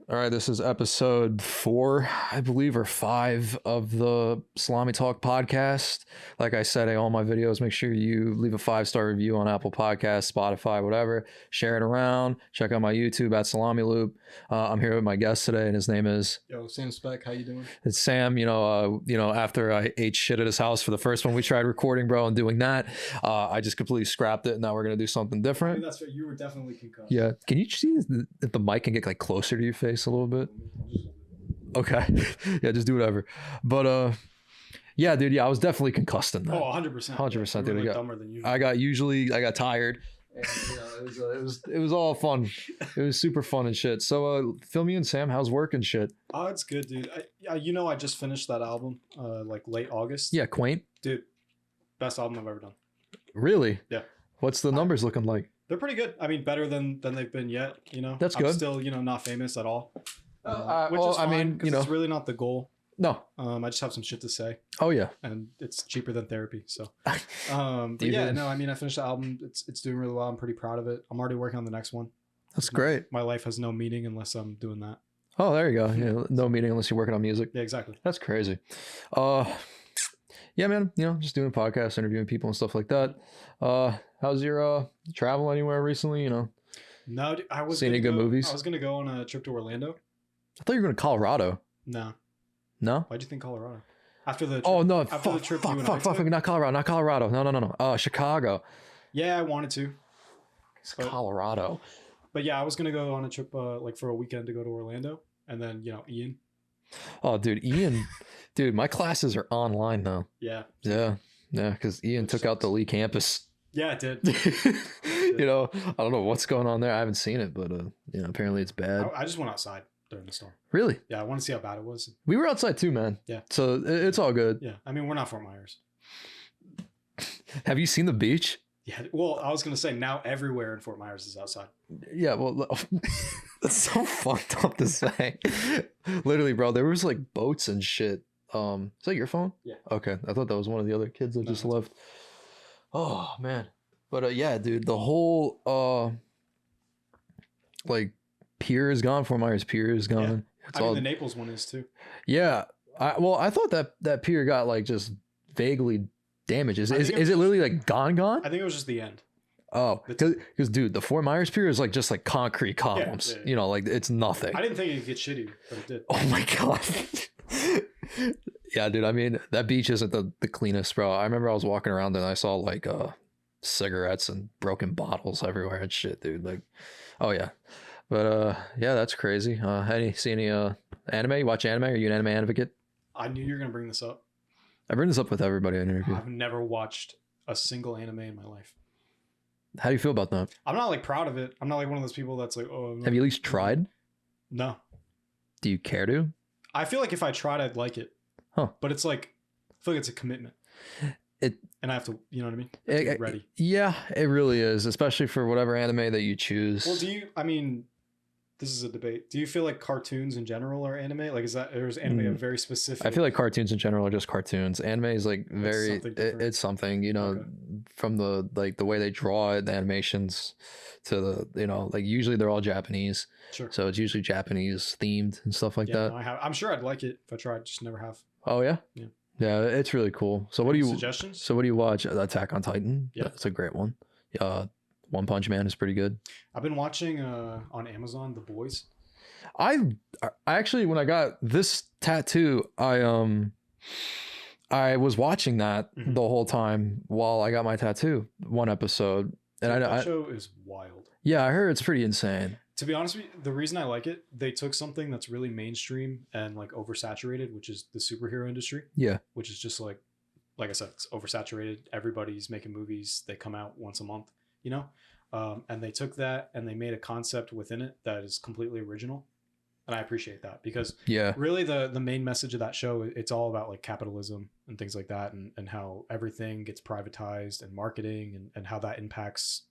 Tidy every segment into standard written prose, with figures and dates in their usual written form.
All right, this is episode 4, I believe, or 5 of the Salami Talk podcast. Like I said in all my videos, make sure you leave a 5-star review on Apple Podcasts, Spotify, whatever. Share it around. Check out my YouTube at Salami Loop. I'm here with my guest today, and his name is Sam.spec. How you doing? It's Sam. After I ate shit at his house for the first one we tried recording, bro, and doing that, I just completely scrapped it. And now we're gonna do something different. That's right. You were definitely concussed. Yeah. Can you see if the mic can get like closer to your face a little bit? Okay. Yeah, just do whatever. But yeah, dude, I was definitely concussed in that. Oh, 100%. 100%, dude. Dumber than usual. I got tired. And, it was all fun. It was super fun and shit. So fill me in, Sam. How's work and shit? Oh, it's good, dude. I just finished that album like late August. Yeah, Quaint. Dude, best album I've ever done. Really? Yeah. What's the numbers looking like? They're pretty good. I mean, better than they've been yet, That's good. I'm still, not famous at all. Which well, is fine, I mean, it's really not the goal. No. I just have some shit to say. Oh yeah. And it's cheaper than therapy. So but I finished the album. It's doing really well. I'm pretty proud of it. I'm already working on the next one. That's great. My life has no meaning unless I'm doing that. Oh, there you go. Yeah, no meeting unless you're working on music. Yeah, exactly. That's crazy. Yeah, man, just doing podcasts, interviewing people and stuff like that. How's your travel anywhere recently, No, I was see any good movies? I was going to go on a trip to Orlando. I thought you were going to Colorado. No. No? Why'd you think Colorado? After the trip, Oh, no. after the trip Fuck. Not Colorado. No. Chicago. Yeah, I wanted to. It's Colorado. But yeah, I was going to go on a trip like for a weekend to go to Orlando. And then, Ian. Oh, dude, Ian. Dude, my classes are online now. Yeah. Yeah, because Ian took out the Lee campus. Yeah, it did. I don't know what's going on there. I haven't seen it, but apparently it's bad. I just went outside during the storm. Really? Yeah, I want to see how bad it was. We were outside too, man. Yeah. So it's all good. Yeah. I mean, we're not Fort Myers. Have you seen the beach? Yeah. Well, I was going to say now everywhere in Fort Myers is outside. Yeah. Well, that's so fucked up to say. Literally, bro, there was like boats and shit. Is that your phone? Yeah. Okay. I thought that was one of the other kids that just left. Oh, man. But yeah, dude, the whole like pier is gone. Fort Myers pier is gone. Yeah. The Naples one is too. Yeah. I thought that pier got like just vaguely damaged. Is it literally like gone? I think it was just the end. Oh, because dude, the Fort Myers pier is like just like concrete columns. Yeah. Like it's nothing. I didn't think it could get shitty, but it did. Oh my god. Yeah, dude. I mean, that beach isn't the cleanest, bro. I remember I was walking around and I saw like cigarettes and broken bottles everywhere and shit, dude. Like, oh yeah. But yeah, that's crazy. See any anime? You watch anime? Are you an anime advocate? I knew you were gonna bring this up. I bring this up with everybody I interview. I've never watched a single anime in my life. How do you feel about that? I'm not like proud of it. I'm not like one of those people that's like, oh. Have you at least tried? No. Do you care to? I feel like if I tried, I'd like it. Huh. But it's like, I feel like it's a commitment. And I have to, you know what I mean? I have to get ready. Yeah, it really is, especially for whatever anime that you choose. Well, this is a debate. Do you feel like cartoons in general are anime? Like, is anime a very specific? I feel like cartoons in general are just cartoons. Anime is like it's something, okay. From the way they draw it, the animations to the, like usually they're all Japanese. Sure. So it's usually Japanese themed and stuff like that. No, I'm sure I'd like it if I tried, just never have. Oh yeah? Yeah. Yeah, it's really cool. So what do you suggestions? So what do you watch? Attack on Titan? Yeah. That's a great one. One Punch Man is pretty good. I've been watching on Amazon The Boys. I actually, when I got this tattoo, I was watching that the whole time while I got my tattoo. One episode, and that show is wild. Yeah, I heard it's pretty insane. To be honest with you, the reason I like it, they took something that's really mainstream and like oversaturated, which is the superhero industry. Yeah, which is just like I said, it's oversaturated. Everybody's making movies. They come out once a month, and they took that and they made a concept within it that is completely original. And I appreciate that because really the main message of that show, it's all about like capitalism and things like that and how everything gets privatized and marketing and how that impacts,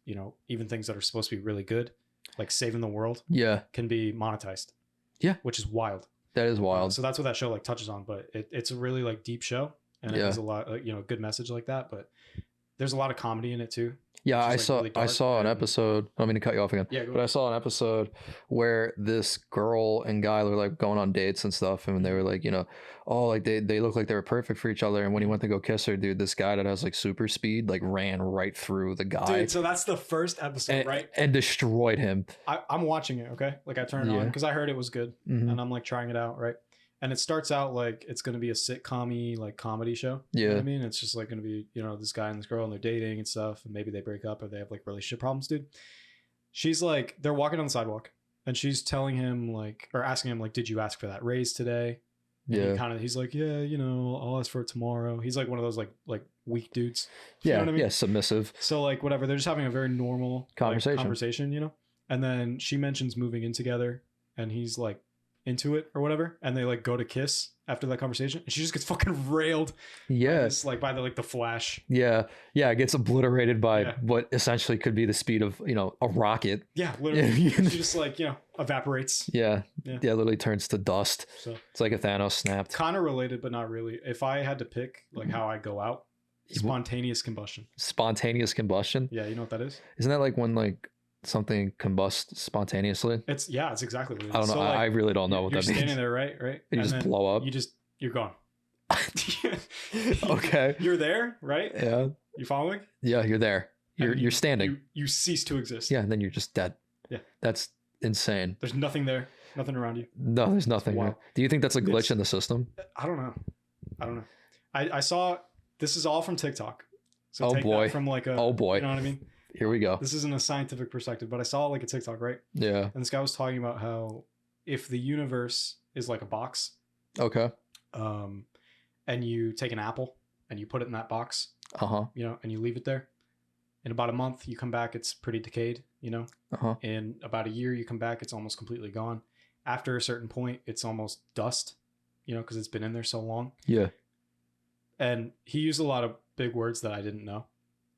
even things that are supposed to be really good, like saving the world, can be monetized. Yeah. Which is wild. That is wild. So that's what that show like touches on, but it's a really like deep show and it has a lot, good message like that, but there's a lot of comedy in it too. Yeah, which is, like, really I dark saw an and- episode. I don't mean to cut you off again. Yeah, go But I saw an episode where this girl and guy were like going on dates and stuff, and they were like, you know, oh, like they look like they were perfect for each other. And when he went to go kiss her, dude, this guy that has like super speed like ran right through the guy. Dude, so that's the first episode, and, right? And destroyed him. I'm watching it, okay? Like I turned it on because I heard it was good, Mhm. and I'm like trying it out, right? And it starts out like it's gonna be a sitcom-y like comedy show. You know Yeah. what I mean? It's just like gonna be, you know, this guy and this girl and they're dating and stuff, and maybe they break up or they have like relationship problems, dude. She's like, they're walking on the sidewalk and she's telling him like, or asking him like, did you ask for that raise today? And Yeah. he's like, yeah, you know, I'll ask for it tomorrow. He's like one of those like weak dudes. You Yeah. know what I mean? Yeah. Submissive. So like whatever, they're just having a very normal like, Conversation. you know. And then she mentions moving in together, and he's like into it or whatever, and they like go to kiss after that conversation, and she just gets fucking railed. Yeah. Like by the Flash. Yeah. Yeah. It gets obliterated by Yeah. what essentially could be the speed of, you know, a rocket. Yeah, literally. Yeah. She just like, you know, evaporates. Yeah. Yeah. Yeah. Literally turns to dust. So It's like a Thanos snapped. kind of related, but not really. If I had to pick like how I go out, spontaneous combustion. Spontaneous combustion. Yeah, you know what that is? Isn't that like when like something combusts spontaneously? It's exactly what it is. I don't know. So, like, I really don't know what you're that means. standing there, right? You And just then blow up. you're gone. Okay. You're there, right? Yeah. You following? Yeah. You're there. And You're standing. You cease to exist. Yeah. And then you're just dead. Yeah. That's insane. There's nothing there, nothing around you. No, there's nothing. wild. Here. Do you think that's a glitch It's- in the system? I don't know. I saw this is all from TikTok. So Oh, take boy. that from like a Oh boy. you know what I mean? Here we go. This isn't a scientific perspective, but I saw like a TikTok, right? Yeah. And this guy was talking about how if the universe is like a box, Okay. and you take an apple and you put it in that box, Uh-huh. you know, and you leave it there. In about a month, you come back, it's pretty decayed, you know. Uh-huh. In about a year, you come back, it's almost completely gone. After a certain point, it's almost dust, you know, because it's been in there so long. Yeah. And he used a lot of big words that I didn't know,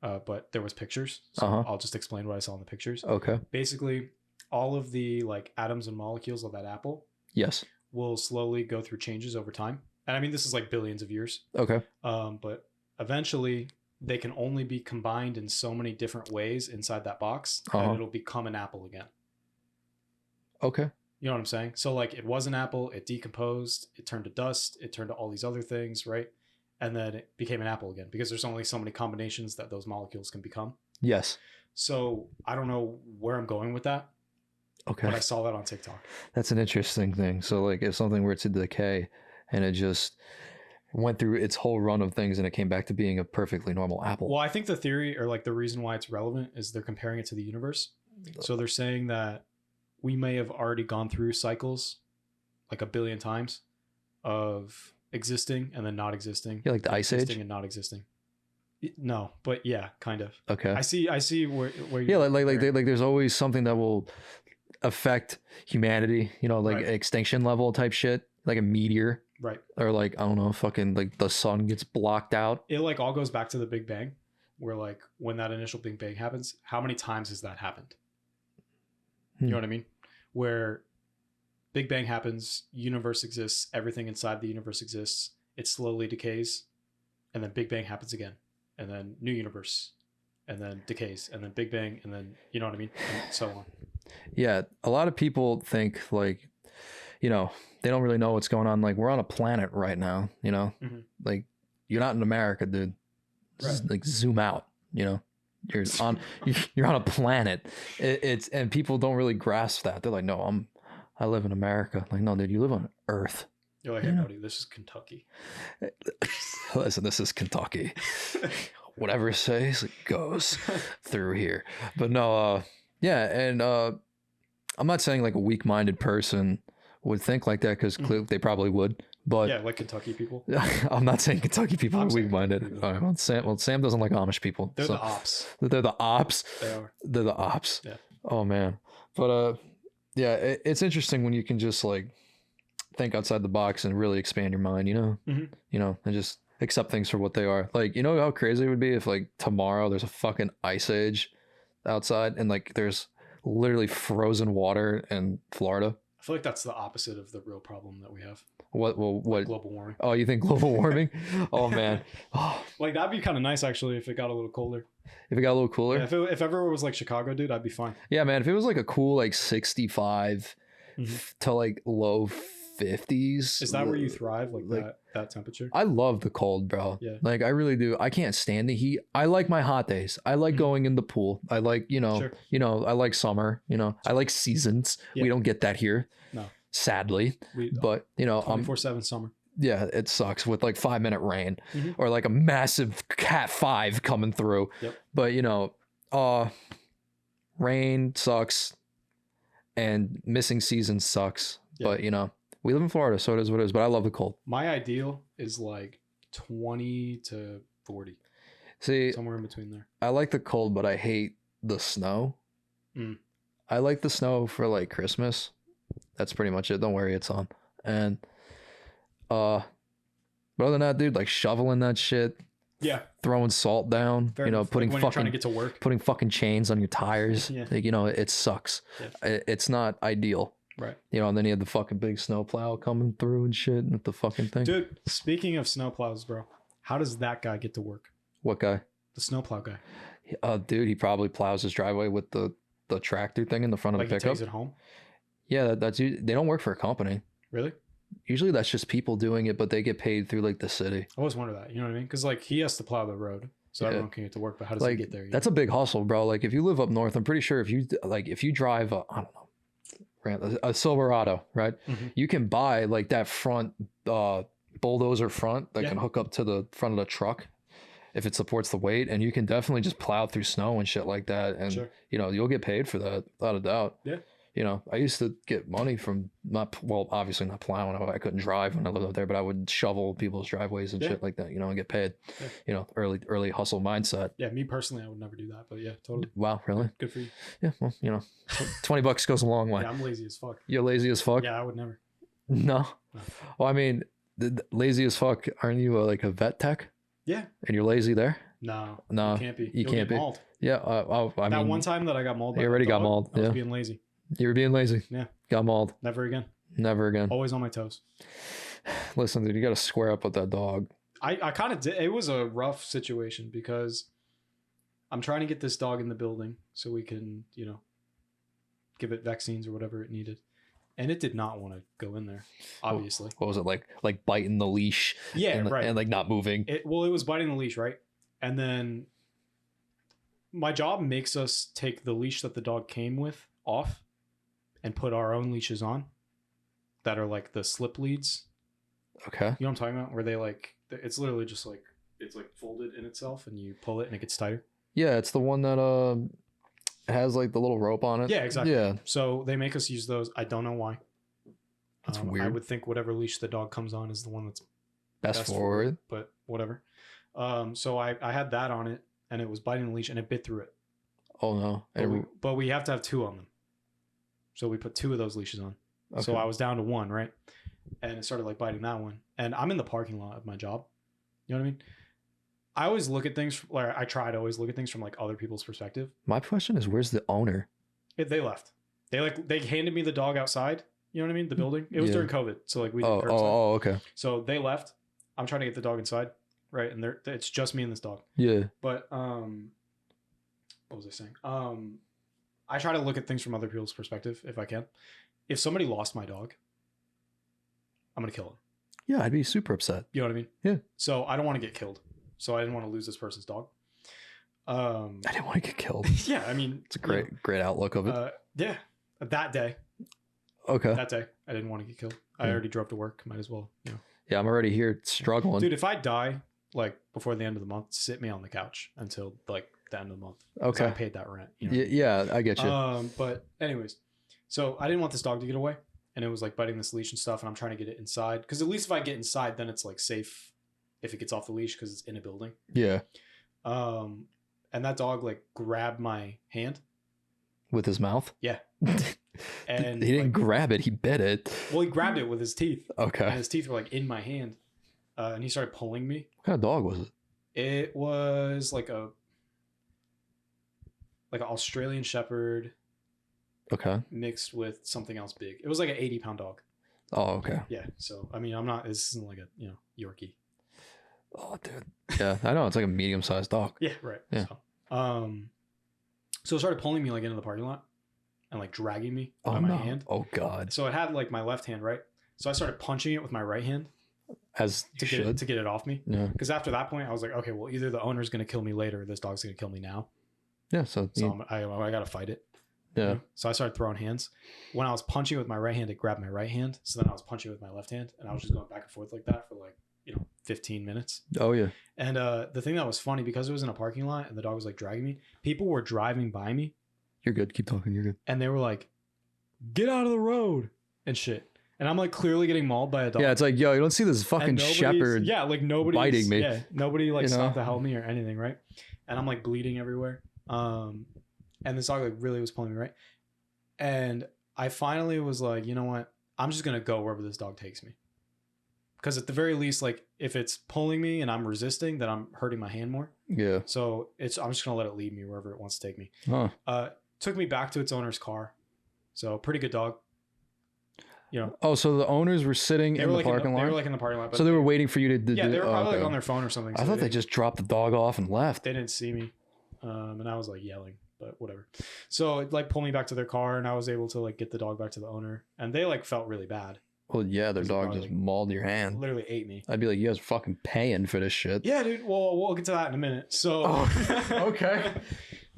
but there was pictures. So Uh-huh. I'll just explain what I saw in the pictures. Okay. Basically, all of the like atoms and molecules of that apple Yes. will slowly go through changes over time. And I mean, this is like billions of years. Okay. But eventually they can only be combined in so many different ways inside that box that Uh-huh. it'll become an apple again. Okay. You know what I'm saying? So like it was an apple, it decomposed, it turned to dust, it turned to all these other things, right? And then it became an apple again because there's only so many combinations that those molecules can become. Yes. So I don't know where I'm going with that, Okay. but I saw that on TikTok. That's an interesting thing. So like if something were to decay and it just went through its whole run of things and it came back to being a perfectly normal apple. Well, I think the theory or like the reason why it's relevant is they're comparing it to the universe. So they're saying that we may have already gone through cycles like a billion times of existing and then not existing. Yeah, like the Ice Age? Existing and not existing. No, but yeah, kind of. Okay. I see where Yeah, you're like there's always something that will affect humanity, you know, like Right. extinction level type shit, like a meteor right. or like I don't know, fucking like the sun gets blocked out. It like all goes back to the Big Bang, where like when that initial Big Bang happens, how many times has that happened? You know what I mean? Where Big Bang happens, universe exists, everything inside the universe exists, it slowly decays, and then Big Bang happens again, and then new universe, and then decays, and then Big Bang, and then you know what I mean, and so on. Yeah, a lot of people think like, you know, they don't really know what's going on. Like we're on a planet right now, you know, Mhm. like you're not in America, dude. Right. Like zoom out, you know. You're on a planet. It's and people don't really grasp that. They're like, no, I live in America. Like, no, dude, you live on Earth. You're like, hey, Yeah. buddy, this is Kentucky. Listen, this is Kentucky. Whatever it says, it goes through here. But no, yeah, and I'm not saying like a weak-minded person would think like that because they probably would. But Yeah, like Kentucky people. I'm not saying Kentucky people I'm are saying weak-minded. Kentucky All right, well, Sam doesn't like Amish people. They're so- the ops. They're the ops. They are. They're the ops. Yeah. Oh man. But yeah, it's interesting when you can just like think outside the box and really expand your mind, you know? Mhm. You know, and just accept things for what they are. Like, you know how crazy it would be if like tomorrow there's a fucking ice age outside and like there's literally frozen water in Florida. feel like that's the opposite of the real problem that we have. What? Well, what? Global warming. Oh, you think global warming? Oh man. Oh, Like that'd be kind of nice actually if it got a little colder. if it got a little cooler. Yeah, if ever it was like Chicago, dude, I'd be fine. Yeah, man. If it was like a cool like 65 Mhm. to like low 50s. Is that where you thrive? Like that temperature? I love the cold, bro. Yeah. Like I really do. I can't stand the heat. I like my hot days. I like Mhm. going in the pool. I like, Sure. I like summer, I like seasons. Yeah. We don't get that here. No. Sadly. We But, 24/7 summer. yeah, it sucks with like 5-minute rain Mhm. or like a massive cat 5 coming through. Yep. But, rain sucks and missing season sucks. Yeah. But, we live in Florida, so it is what it is. But I love the cold. My ideal is like 20 to 40, See, somewhere in between there. I like the cold, but I hate the snow. Mm. I like the snow for like Christmas. That's pretty much it. Don't worry, it's on. And but other than that, dude, like shoveling that shit, Yeah. throwing salt down, Fair enough. putting like when you're trying to fucking get to work. putting fucking chains on your tires. Yeah. Like, it sucks. Yeah. It's not ideal. Right. And then you had the fucking big snow plow coming through and shit with the fucking thing. Dude, speaking of snowplows, bro, how does that guy get to work? What guy? The snowplow guy. Dude, he probably plows his driveway with the tractor thing in the front of Like the he pickup. takes it home? Yeah, they don't work for a company. Really? Usually that's just people doing it, but they get paid through like the city. I always wonder that. You know what I mean? Because like he has to plow the road, so Yeah. everyone can get to work. But how does Like he get there? that's a big hustle, bro. Like if you live up north, I'm pretty sure if you drive, I don't know, a Silverado, right? Mhm. You can buy like that front bulldozer front that Yeah. can hook up to the front of the truck if it supports the weight, and you can definitely just plow through snow and shit like that, and Sure. you'll get paid for that without a doubt. Yeah. I used to get money from obviously not plowing. I couldn't drive when I lived up there, but I would shovel people's driveways and Yeah. shit like that, and get paid. Early hustle mindset. Yeah, me personally, I would never do that. But yeah, totally. Wow, really? Good for you. Yeah, well, $20 goes a long way. Yeah, I'm lazy as fuck. You're lazy as fuck? Yeah, I would never. No. No. Well, I mean, lazy as fuck. Aren't you like a vet tech? Yeah. And you're lazy there? No. No, You can't be. you You'll can't get be. mauled. Yeah. I That mean, one time that I got mauled. by you that already got dog, mauled, I was yeah. being lazy. you were being lazy. Yeah. Got mauled. Never again. Never again. Always on my toes. Listen, dude, you got to square up with that dog. I kind of did. It was a rough situation because I'm trying to get this dog in the building so we can, give it vaccines or whatever it needed. And it did not want to go in there, obviously. What was it like? Like biting the leash? Yeah, and, right. And like not moving. It was biting the leash, right? And then my job makes us take the leash that the dog came with off and put our own leashes on that are like the slip leads. Okay. You know what I'm talking about? Where they it's literally just like, it's like folded in itself and you pull it and it gets tighter. Yeah, it's the one that has like the little rope on it. Yeah, exactly. Yeah. So they make us use those. I don't know why. That's I weird. would think whatever leash the dog comes on is the one that's Best for forward. it, but whatever. So I had that on it and it was biting the leash and it bit through it. Oh no. But we have to have 2 on them. So we put 2 of those leashes on. Okay. So I was down to 1, right? And it started like biting that one. And I'm in the parking lot of my job. You know what I mean? I always look at things, I try to always look at things from like other people's perspective. My question is, where's the owner? They left. They handed me the dog outside. You know what I mean? The building. It was during COVID, so like we did curbside. Oh, okay. So they left. I'm trying to get the dog inside, right? And it's just me and this dog. Yeah. But what was I saying? I try to look at things from other people's perspective if I can. If somebody lost my dog, I'm gonna kill him. Yeah, I'd be super upset. You know what I mean? Yeah. So I don't want to get killed. So I didn't want to lose this person's dog. I didn't want to get killed. Yeah, I mean, It's a great outlook of it. yeah, that day Okay. I didn't want to get killed. I already drove to work. Might as well, Yeah, I'm already here struggling. Dude, if I die like before the end of the month, sit me on the couch until like the end of the month. 'Cause Okay. I paid that rent. Yeah, I get you. But anyways, so I didn't want this dog to get away, and it was like biting this leash and stuff, and I'm trying to get it inside because at least if I get inside, then it's like safe if it gets off the leash because it's in a building. Yeah. And that dog like grabbed my hand. With his mouth? Yeah. And he didn't like, grab it, he bit it. well, he grabbed it with his teeth. And Okay. his teeth were like in my hand. And he started pulling me. What kind of dog was it? It was like an Australian Shepherd. Okay. mixed with something else big. It was like an 80-pound dog. Oh, okay. Yeah. So I mean, I'm not. This isn't like a Yorkie. Oh, dude. Yeah, I know. It's like a medium-sized dog. Yeah. Right. Yeah. So it started pulling me like into the parking lot and like dragging me Oh, by no. my hand. Oh, God. So it had like my left hand, right? So I started punching it with my right hand As you should. to get it off me. Yeah. Because after that point, I was like, okay, well, either the owner's going to kill me later, or this dog's going to kill me now. Yeah. So I got to fight it. yeah. You know? So I started throwing hands. When I was punching with my right hand, it grabbed my right hand. So then I was punching with my left hand, and I was just going back and forth like that for like 15 minutes. Oh, yeah. And the thing that was funny, because it was in a parking lot and the dog was like dragging me, people were driving by me You're good. Keep talking. You're good. and they were like, "Get out of the road" and shit. And I'm like clearly getting mauled by a dog. Yeah, it's like, yo, you don't see this And fucking nobody's- shepherd. Yeah, like nobody biting me. Yeah, nobody like You know? stopped to help me or anything, right? And I'm like bleeding everywhere. And this dog like really was pulling me, right? And I finally was like, you know what? I'm just gonna go wherever this dog takes me. Because at the very least, like if it's pulling me and I'm resisting, then I'm hurting my hand more. Yeah. So I'm just gonna let it lead me wherever it wants to take me. Huh. Took me back to its owner's car. So pretty good dog. Oh, so the owners were sitting They in were the like parking lot? they were like in the parking lot. But So they were waiting for you to do. yeah, they were probably okay. like on their phone or something. I so thought they just dropped the dog off and left. they didn't see me, and I was like yelling, but whatever. So it like pulled me back to their car, and I was able to like get the dog back to the owner, and they like felt really bad. Well, yeah, their Because dog probably just mauled your hand. Literally ate me. I'd be like, you guys are fucking paying for this shit. Yeah, dude. Well, we'll get to that in a minute. So okay.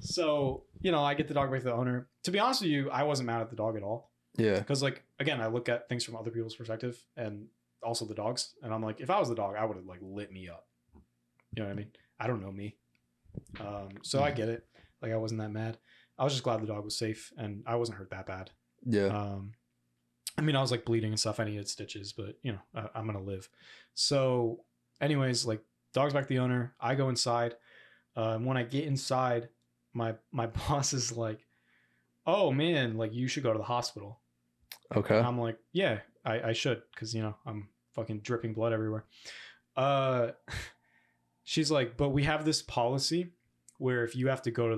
So I get the dog back to the owner. To be honest with you, I wasn't mad at the dog at all. Yeah. Because like again, I look at things from other people's perspective and also the dogs, and I'm like, if I was the dog, I would have like lit me up. You know what I mean? I don't know me, so I get it. Like I wasn't that mad. I was just glad the dog was safe and I wasn't hurt that bad. Yeah. I mean, I was like bleeding and stuff. I needed stitches, but I'm gonna live. So, anyways, like dog's back to the owner. I go inside. When I get inside, my boss is like, "Oh man, like you should go to the hospital." Okay. And I'm like, yeah, I should, because I'm fucking dripping blood everywhere. She's like, but we have this policy where if you have to go to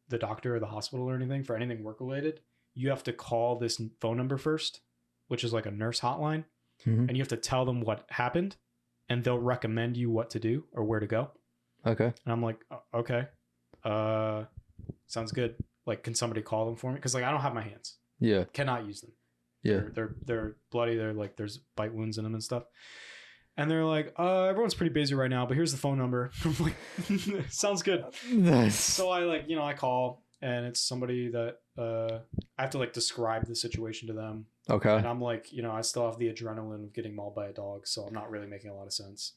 the doctor or the hospital or anything for anything work related, you have to call this phone number first, which is like a nurse hotline, Mhm. and you have to tell them what happened, and they'll recommend you what to do or where to go. Okay. And I'm like, okay, sounds good. Like, can somebody call them for me? Because like I don't have my hands, Yeah. cannot use them. Yeah. They're bloody. They're like there's bite wounds in them and stuff. And they're like, everyone's pretty busy right now, but here's the phone number. I'm like, sounds good. Nice. So I like, I call, and it's somebody that I have to like describe the situation to them. Okay. And I'm like, I still have the adrenaline of getting mauled by a dog, so I'm not really making a lot of sense.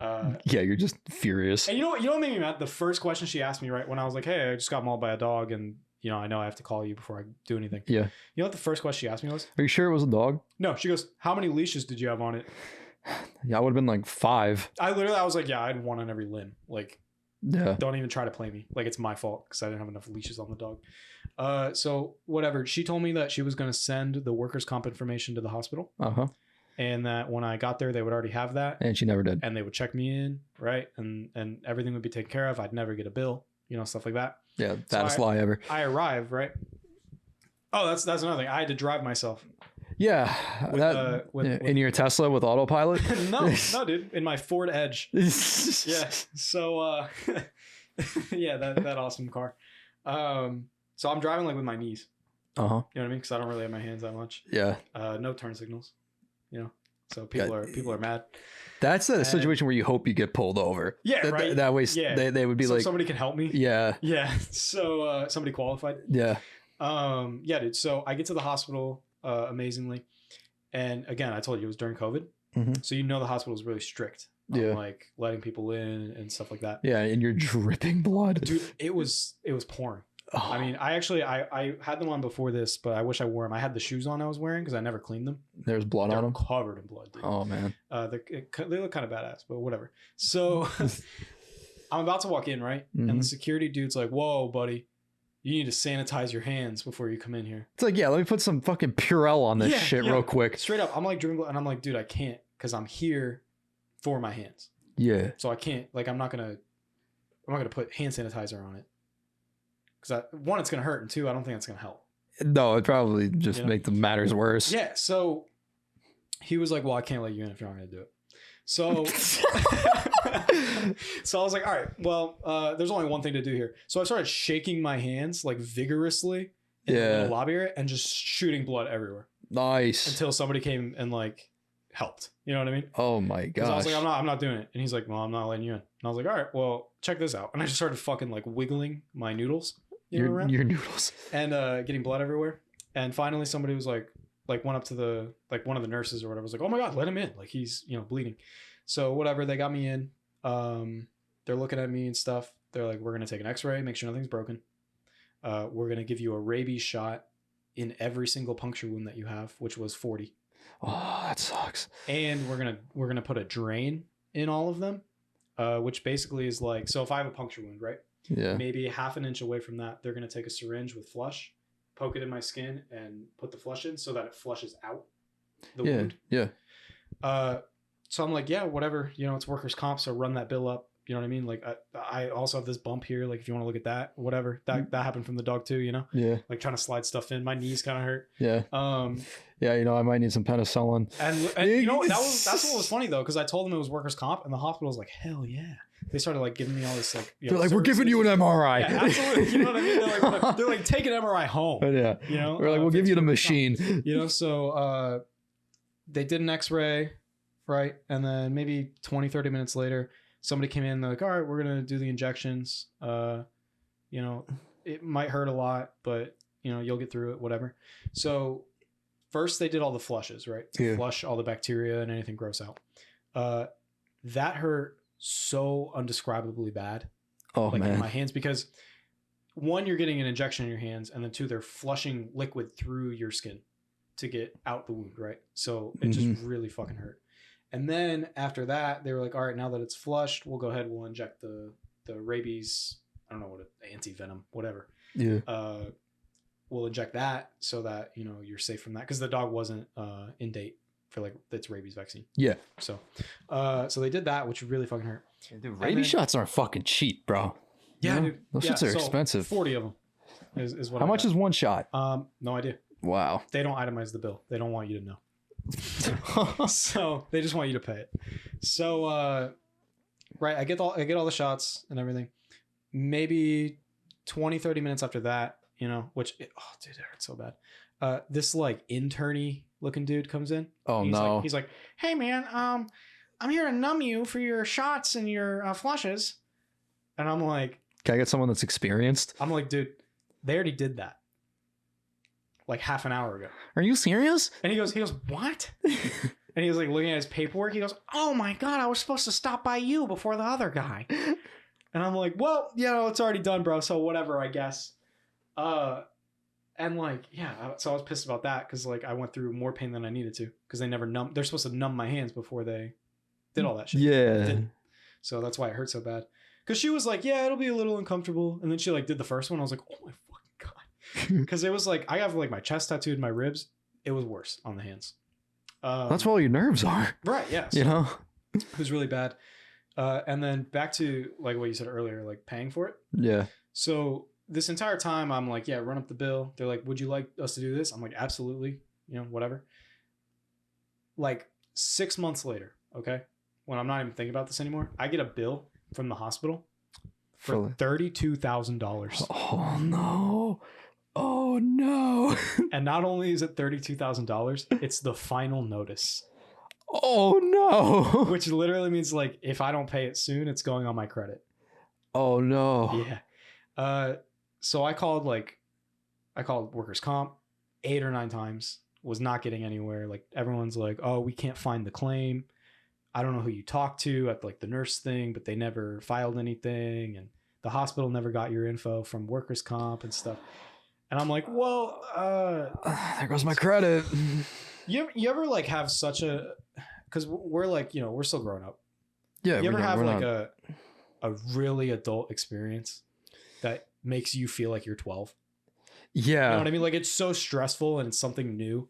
Yeah, you're just furious. And you know what made me mad? The first question she asked me, right when I was like, hey, I just got mauled by a dog, and I know I have to call you before I do anything. Yeah. You know what the first question she asked me was? Are you sure it was a dog? No, she goes, how many leashes did you have on it? Yeah, I would have been like 5. I was like, yeah, I had one on every limb. Like, Yeah. don't even try to play me. Like, it's my fault because I didn't have enough leashes on the dog. So whatever. She told me that she was going to send the workers' comp information to the hospital, Uh-huh. and that when I got there, they would already have that, And she never did. and they would check me in, right, and everything would be taken care of. I'd never get a bill, stuff like that. Yeah, fattest lie ever. I arrived, right. Oh, that's another thing. I had to drive myself. Yeah. In your Tesla with autopilot? no, dude. In my Ford Edge. Yeah. So, yeah, that awesome car. So I'm driving like with my knees. Uh-huh. You know what I mean? Because I don't really have my hands that much. Yeah. No turn signals. So people are mad. That's a situation where you hope you get pulled over. Yeah, right. That way, Yeah. they would be So like, somebody can help me. yeah, Yeah. So somebody qualified. yeah, Yeah, dude. So I get to the hospital amazingly, and again, I told you it was during COVID, Mhm. so the hospital is really strict on Yeah. like letting people in and stuff like that. yeah, and you're dripping blood. Dude, it was pouring. Oh, I mean, I had them on before this, but I wish I wore them. I had the shoes on I was wearing because I never cleaned them. there's blood They're on them. covered in blood, dude. Oh man. They look kind of badass, but whatever. So I'm about to walk in, right? And Mhm. the security dude's like, whoa, buddy, you need to sanitize your hands before you come in here. It's like, yeah, let me put some fucking Purell on this Yeah, shit yeah. real quick. Straight up, I'm like dripping blood, and I'm like, dude, I can't because I'm here for my hands. Yeah. So I can't, like, I'm not gonna put hand sanitizer on it. Because one, it's gonna hurt, and two, I don't think it's gonna help. No, it probably just You know? make the matters worse. Yeah. So he was like, well, I can't let you in if you're not going to do it. So, so I was like, all right, well, there's only one thing to do here. So I started shaking my hands like vigorously in the little lobby area and just shooting blood everywhere Nice. until somebody came and like helped. You know what I mean? Oh my Because I was gosh. like, I'm not doing it. And he's like, well, I'm not letting you in. And I was like, all right, well, check this out. And I just started fucking like wiggling my noodles, around Your noodles. and getting blood everywhere. And finally, somebody was like went up to the like one of the nurses or whatever. Was like, oh my god, let him in. Like he's bleeding. So whatever, they got me in. They're looking at me and stuff. They're like, we're gonna take an X-ray, make sure nothing's broken. We're gonna give you a rabies shot in every single puncture wound that you have, which was 40. Oh, that sucks. And we're gonna put a drain in all of them, which basically is like, so if I have a puncture wound, right? Yeah. Maybe half an inch away from that, they're gonna take a syringe with flush, poke it in my skin, and put the flush in so that it flushes out the wound. Yeah. So I'm like, yeah, whatever. It's workers' comp, so run that bill up. You know what I mean? Like I also have this bump here. Like if you want to look at that, whatever. That happened from the dog too. Yeah. Like trying to slide stuff in. My knees kind of hurt. Yeah. Yeah. I might need some penicillin. And that's what was funny though, because I told them it was workers' comp, and the hospital was like, hell yeah. They started like giving me all this like. They're like, we're giving you an MRI. Yeah, absolutely. You know what I mean? They're like take an MRI home. Yeah. We're like, we'll give you the machine. So they did an X-ray, right? And then maybe 20, 30 minutes later, somebody came in. They're like, all right, we're gonna do the injections. It might hurt a lot, but you'll get through it. Whatever. So first they did all the flushes, right? Yeah. Flush all the bacteria and anything gross out. That hurt so undescribably bad. Oh like man. in my hands, because one, you're getting an injection in your hands, and then two, they're flushing liquid through your skin to get out the wound, right? So it just really fucking hurt. And then after that, they were like, all right, now that it's flushed, we'll go ahead, we'll inject the rabies, I don't know what anti-venom, whatever. Yeah. We'll inject that so that you're safe from that, because the dog wasn't in date for like its rabies vaccine. Yeah. So they did that, which really fucking hurt. Dude, rabies shots aren't fucking cheap, bro. Yeah, dude, dude. those shits are expensive. 40 of them is what. How much is one shot? No idea. Wow. They don't itemize the bill. They don't want you to know. So they just want you to pay it. So right, I get all the shots and everything. Maybe 20, 30 minutes after that, which dude, it hurts so bad. This like interny looking dude comes in. Oh no. He's like, hey man, I'm here to numb you for your shots and your flushes. And I'm like, can I get someone that's experienced? I'm like, dude, they already did that like half an hour ago. Are you serious? And he goes, what? And he was like looking at his paperwork. He goes, oh my God, I was supposed to stop by you before the other guy. And I'm like, well, it's already done, bro. So whatever, I guess. And like, yeah, so I was pissed about that, because like I went through more pain than I needed to, because they're supposed to numb my hands before they did all that shit. Yeah. So that's why it hurt so bad. Because she was like, yeah, it'll be a little uncomfortable. And then she like did the first one. I was like, oh my fucking God. Because it was like, I have like my chest tattooed, my ribs. It was worse on the hands. That's where all your nerves are. Right, yeah. So it was really bad. And then back to like what you said earlier, like paying for it. Yeah. So this entire time I'm like, yeah, run up the bill. They're like, would you like us to do this? I'm like, absolutely. Whatever. Like 6 months later, okay, when I'm not even thinking about this anymore, I get a bill from the hospital for $32,000. Oh no. Oh no. And not only is it $32,000, it's the final notice. Oh no. Which literally means like, if I don't pay it soon, it's going on my credit. Oh no. Yeah. So I called workers' comp 8 or 9 times, was not getting anywhere. Like everyone's like, oh, we can't find the claim. I don't know who you talked to at like the nurse thing, but they never filed anything. And the hospital never got your info from workers' comp and stuff. And I'm like, well, there goes my credit. You ever like have such a, because we're like, we're still growing up. Yeah. You ever have like a really adult experience that makes you feel like you're 12? Yeah. You know what I mean? Like it's so stressful and it's something new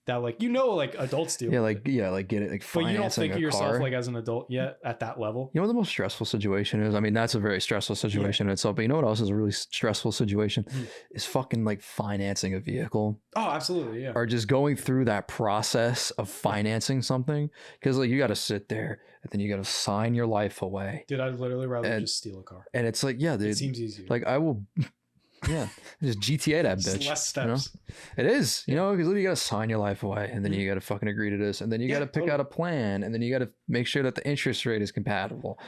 that like, you know, like adults deal with it. Like get it like But you don't financing think of a yourself car. like as an adult yet at that level. You know what the most stressful situation is? I mean, that's a very stressful situation in itself. But you know what else is a really stressful situation? Is fucking like financing a vehicle. Oh, absolutely, yeah. Or just going through that process of financing something. Because like you got to sit there and then you got to sign your life away. Dude, I'd literally rather just steal a car. And it's like, yeah, dude. It seems easier. Like I will... Yeah, just GTA that bitch. Less steps. You know? It is, you know, because you got to sign your life away, and then you got to fucking agree to this, and then you got to pick out a plan, and then you got to make sure that the interest rate is compatible.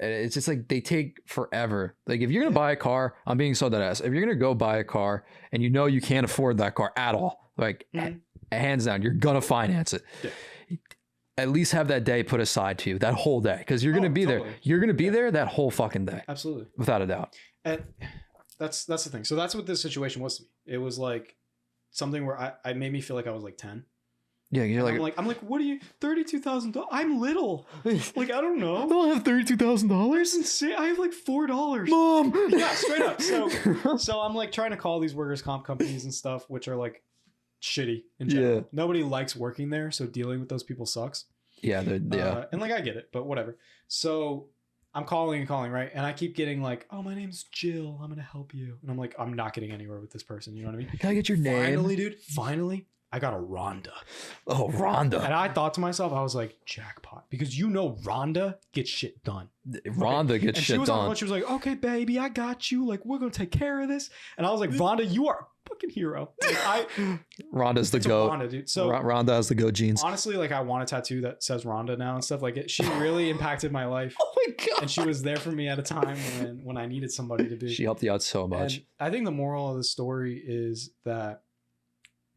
And it's just like they take forever. Like if you're gonna buy a car, I'm being so dead ass. If you're gonna go buy a car and you know you can't afford that car at all, like hands down, you're gonna finance it. Yeah. At least have that day put aside to you, that whole day, because you're gonna be there. You're gonna be there that whole fucking day. Absolutely, without a doubt. And that's the thing. So that's what this situation was to me. It was like something where I made me feel like I was like 10. Yeah, you're like I'm like, what are you? $32,000? I'm little. Like I don't know. I don't have $32,000. I have like $4. Mom. Yeah, straight up. So I'm like trying to call these workers' comp companies and stuff, which are like shitty in general. Yeah. Nobody likes working there, so dealing with those people sucks. Yeah, and like I get it, but whatever. So I'm calling, right? And I keep getting like, oh, my name's Jill. I'm going to help you. And I'm like, I'm not getting anywhere with this person. You know what I mean? Can I get your name? Finally, dude. Finally, I got a Ronda. Oh, Ronda. And I thought to myself, I was like, jackpot. Because you know Ronda gets shit done. Ronda gets shit done. She was like, okay, baby, I got you. Like, we're going to take care of this. And I was like, Ronda, you are a fucking hero. Like, Ronda's the GOAT. Ronda, dude. So Ronda has the GOAT genes. Honestly, like I want a tattoo that says Ronda now and stuff. Like she really impacted my life. Oh my God. And she was there for me at a time when I needed somebody to be. She helped you out so much. And I think the moral of the story is that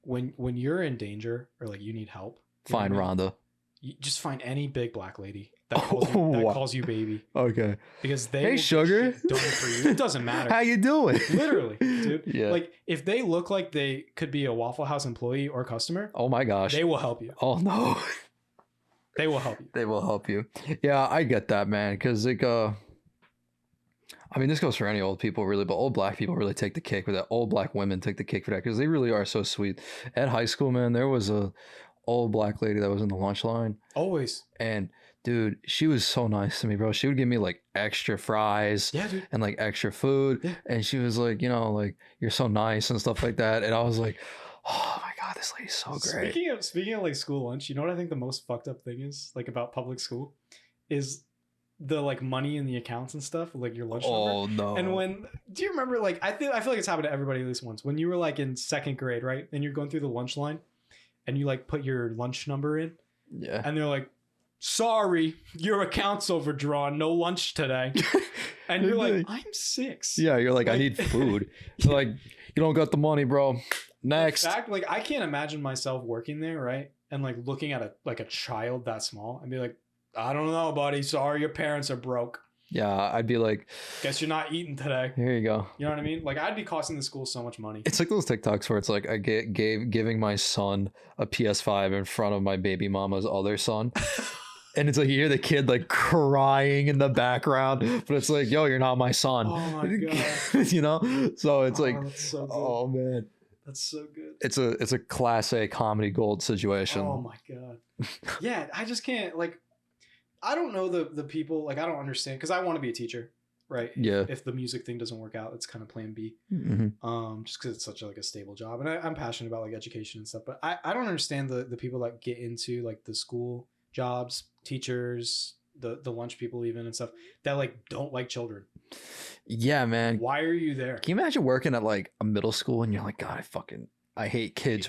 when you're in danger or like you need help, find Ronda. You just find any big black lady that calls you baby. Okay. Because they hey sugar done for you. It doesn't matter. How you doing? Literally, dude. Yeah. Like if they look like they could be a Waffle House employee or customer, oh my gosh, they will help you. Oh no. They will help you. They will help you. Yeah, I get that, man. Because like I mean, this goes for any old people really, but old black people really take the cake for that. Old black women take the cake for that because they really are so sweet. At high school, man, there was a old black lady that was in the lunch line. Always. And dude, she was so nice to me, bro. She would give me like extra fries and like extra food. Yeah. And she was like, you know, like, you're so nice and stuff like that. And I was like, oh my God, this lady's so great. Speaking of like school lunch, you know what I think the most fucked up thing is like about public school is the like money in the accounts and stuff, like your lunch number. Oh no. And do you remember like I feel like it's happened to everybody at least once when you were like in second grade, right? And you're going through the lunch line and you like put your lunch number in. Yeah. And they're like, sorry, your account's overdrawn. No lunch today. And you're like, I'm 6. Yeah, you're like I need food. So like, you don't got the money, bro. Next. In fact, like I can't imagine myself working there, right? And like looking at a child that small and be like, I don't know, buddy. Sorry, your parents are broke. Yeah, I'd be like, guess you're not eating today. Here you go. You know what I mean? Like I'd be costing the school so much money. It's like those TikToks where it's like I giving my son a PS5 in front of my baby mama's other son. And it's like you hear the kid like crying in the background, but it's like, yo, you're not my son. Oh my God. You know? So it's like, that's so good. Oh man. That's so good. It's a class A comedy gold situation. Oh my God. Yeah, I just can't like I don't know the people, like I don't understand because I want to be a teacher, right? Yeah. If the music thing doesn't work out, it's kind of plan B. Mm-hmm. Just because it's such a stable job. And I'm passionate about like education and stuff, but I don't understand the people that get into like the school jobs, teachers, the lunch people even and stuff that like don't like children. Yeah, man. Why are you there? Can you imagine working at like a middle school and you're like, God, I hate kids.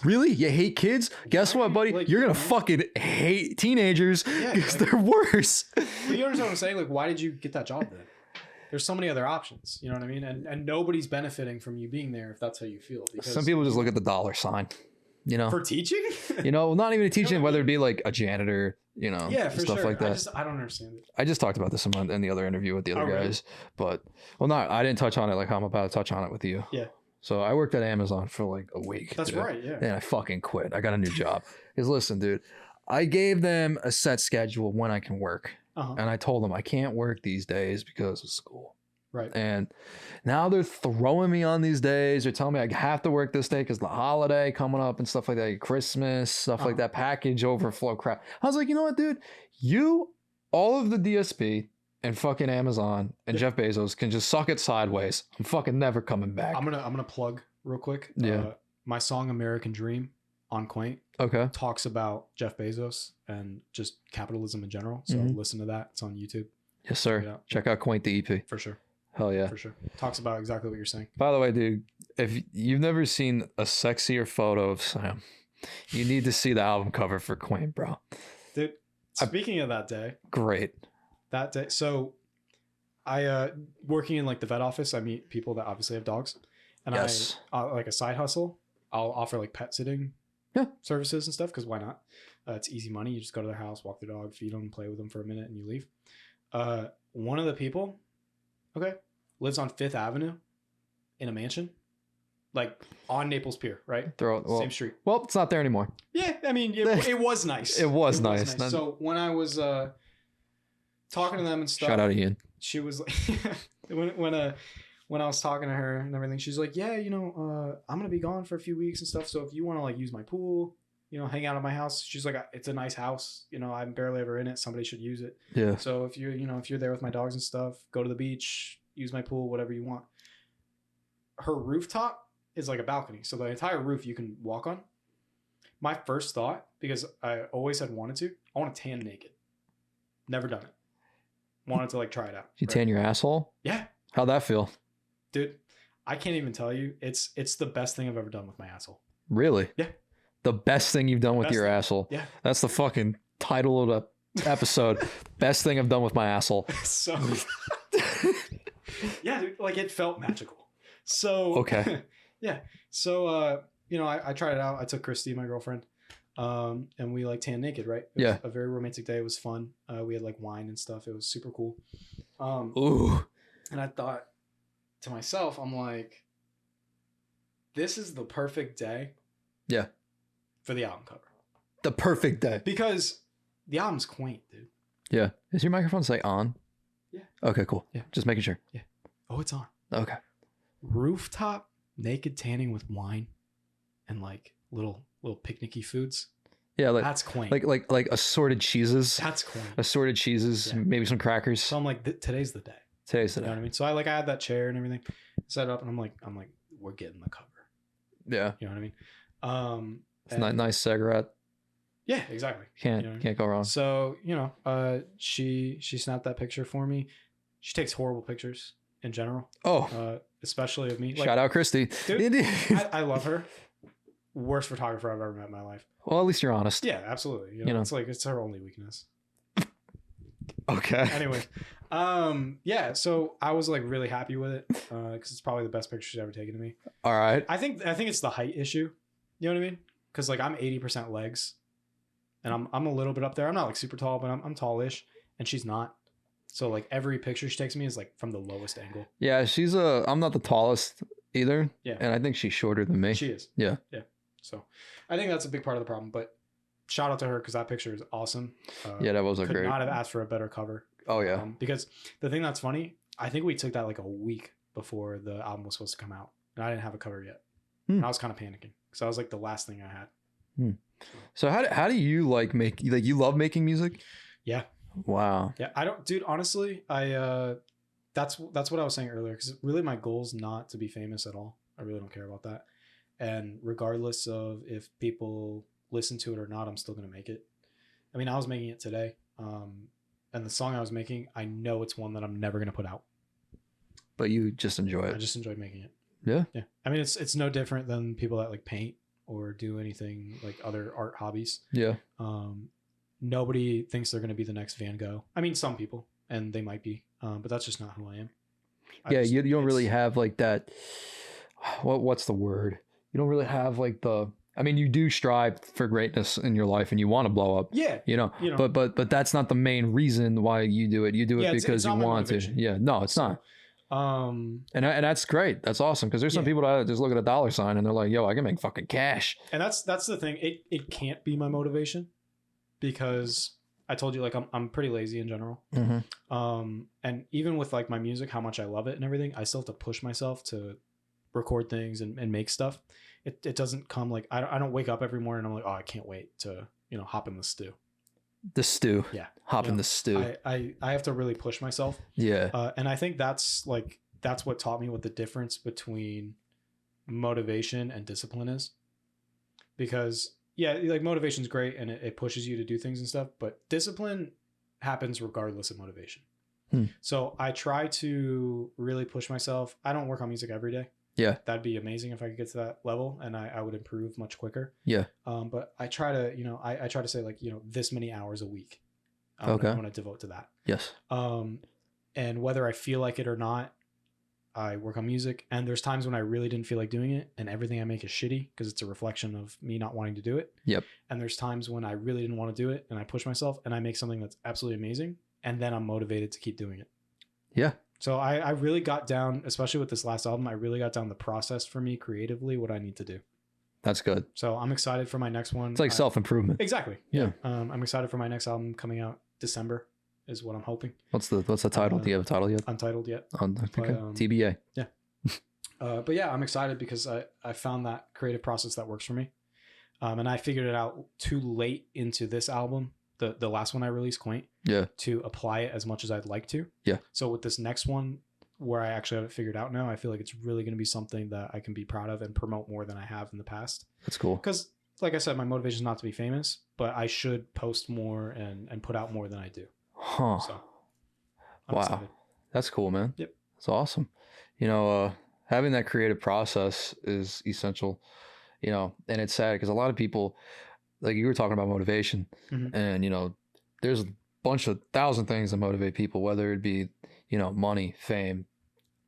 Really? You hate kids? Guess what, buddy? Like, you're gonna fucking hate teenagers because they're worse. But you understand what I'm saying? Like, why did you get that job then? There's so many other options. You know what I mean? And nobody's benefiting from you being there if that's how you feel. Because some people just look at the dollar sign. You know, for teaching. You know, not even a teaching, whether it be like a janitor. You know, yeah, for stuff sure. like that. I don't understand it. I just talked about this in the other interview with the other guys, really? But I didn't touch on it like how I'm about to touch on it with you. Yeah. So I worked at Amazon for like a week. That's right, yeah. And I fucking quit. I got a new job. Because listen, dude, I gave them a set schedule when I can work. And I told them I can't work these days because of school. Right. And now they're throwing me on these days. They're telling me I have to work this day because the holiday coming up and stuff like that, Christmas, stuff like that, package overflow crap. I was like, you know what, dude? All of the DSP and fucking Amazon and Jeff Bezos can just suck it sideways. I'm fucking never coming back. I'm gonna plug real quick. Yeah. My song "American Dream" on Quaint Okay. talks about Jeff Bezos and just capitalism in general. So listen to that. It's on YouTube. Yes, sir. Yeah. Check out Quaint the EP. For sure. Hell yeah. For sure. Talks about exactly what you're saying. By the way, dude, if you've never seen a sexier photo of Sam, you need to see the album cover for Quaint, bro. Dude, speaking of that day. Great. That day. So I working in like the vet office, I meet people that obviously have dogs. And Yes. I like a side hustle. I'll offer like pet sitting services and stuff because why not? It's easy money. You just go to their house, walk their dog, feed them, play with them for a minute, and you leave. One of the people, lives on Fifth Avenue in a mansion, like on Naples Pier, right? Same street. Well, it's not there anymore. Yeah, I mean, it was nice. It was nice. So when I was talking to them and stuff, Shout out Ian. she was like, when I was talking to her and everything, she's like, yeah, I'm gonna be gone for a few weeks and stuff. So if you want to like use my pool, hang out at my house, she's like, it's a nice house. I'm barely ever in it. Somebody should use it. Yeah. So if you're there with my dogs and stuff, go to the beach, use my pool, whatever you want. Her rooftop is like a balcony. So the entire roof you can walk on. My first thought, because I always had wanted to, I want to tan naked. Never done it. Wanted to like try it out. You tan your asshole? Yeah. How'd that feel? Dude, I can't even tell you. It's the best thing I've ever done with my asshole. Really? Yeah. The best thing you've done with your asshole. Yeah. That's the fucking title of the episode. Best thing I've done with my asshole. So yeah, dude, like it felt magical. So okay. Yeah. So I tried it out. I took Christy, my girlfriend, and we like tan naked, right? It was a very romantic day. It was fun. We had like wine and stuff. It was super cool. Ooh. And I thought to myself, I'm like, this is the perfect day. Yeah. For the album cover. The perfect day. Because the album's quaint, dude. Yeah. Is your microphone say on? Yeah. Okay, cool. Yeah. Just making sure. Yeah. Oh, it's on. Okay. Rooftop naked tanning with wine and like little picnicky foods. Yeah, like that's quaint. Like assorted cheeses. That's quaint. Assorted cheeses, maybe some crackers. So I'm like, today's the day. Today's the day. You know what I mean? So I had that chair and everything set up, and I'm like, we're getting the cover. Yeah. You know what I mean? It's a nice cigarette. Yeah, exactly. Can't go wrong. So she snapped that picture for me. She takes horrible pictures in general. Oh, especially of me. Shout out Christy. Dude, I love her. Worst photographer I've ever met in my life. Well, at least you're honest. Yeah, absolutely. It's her only weakness. Okay. Anyway, so I was like really happy with it because it's probably the best picture she's ever taken of me. All right. I think it's the height issue. You know what I mean? Because like I'm 80% legs, and I'm a little bit up there. I'm not like super tall, but I'm tallish, and she's not. So like every picture she takes me is like from the lowest angle. Yeah, I'm not the tallest either. Yeah. And I think she's shorter than me. She is. Yeah. Yeah. So I think that's a big part of the problem. But shout out to her because that picture is awesome. Yeah, that was a great. Could not have asked for a better cover. Oh yeah. Because the thing that's funny, I think we took that like a week before the album was supposed to come out, and I didn't have a cover yet. And I was kind of panicking because I was like the last thing I had. So how do you you love making music? Yeah. Wow. Yeah, I don't, dude. Honestly, that's what I was saying earlier. Because really, my goal is not to be famous at all. I really don't care about that. And regardless of if people listen to it or not, I'm still gonna make it. I mean, I was making it today, and the song I was making, I know it's one that I'm never gonna put out. But you just enjoy it. I just enjoyed making it. Yeah. Yeah. I mean, it's no different than people that like paint or do anything like other art hobbies. Yeah. Nobody thinks they're going to be the next Van Gogh. I mean, some people, and they might be, but that's just not who I am. You don't really have like that. What's the word? You don't really have like I mean, you do strive for greatness in your life and you want to blow up. Yeah. But that's not the main reason why you do it. You do it because you want to. Yeah. No, it's not. And that's great. That's awesome. Because there's some people that just look at a dollar sign and they're like, yo, I can make fucking cash. And that's the thing. It can't be my motivation because I told you, like, I'm pretty lazy in general. And even with like my music, how much I love it and everything, I still have to push myself to record things and make stuff. It doesn't come like, I don't wake up every morning and I'm like, oh, I can't wait to, you know, hop in the stew. The stew. Yeah. Hop You in know, the stew. I have to really push myself. Yeah. And I think that's what taught me what the difference between motivation and discipline is. Because yeah, like motivation's great and it pushes you to do things and stuff, but discipline happens regardless of motivation. So I try to really push myself. I don't work on music every day. Yeah. That'd be amazing if I could get to that level, and I would improve much quicker. Yeah. But I try to, you know, I try to say like, you know, this many hours a week. I want to devote to that. Yes. And whether I feel like it or not, I work on music. And there's times when I really didn't feel like doing it, and everything I make is shitty because it's a reflection of me not wanting to do it. Yep. And there's times when I really didn't want to do it, and I push myself, and I make something that's absolutely amazing, and then I'm motivated to keep doing it. Yeah. So I really got down, especially with this last album, I really got down the process for me creatively, what I need to do. That's good. So I'm excited for my next one. It's like self-improvement. Exactly. Yeah. I'm excited for my next album coming out December is what I'm hoping. What's the title? Do you have a title yet? Untitled yet. TBA. Yeah. But yeah, I'm excited because I found that creative process that works for me. And I figured it out too late into this album, the last one I released, Quaint. Yeah. To apply it as much as I'd like to. Yeah. So with this next one, where I actually have it figured out now, I feel like it's really going to be something that I can be proud of and promote more than I have in the past. That's cool. Because, like I said, my motivation is not to be famous, but I should post more and put out more than I do. Huh. So, I'm wow. excited. That's cool, man. Yep. That's awesome. You know, having that creative process is essential, you know, and it's sad because a lot of people, like you were talking about motivation, and, you know, there's a bunch of 1,000 things that motivate people, whether it be, you know, money, fame,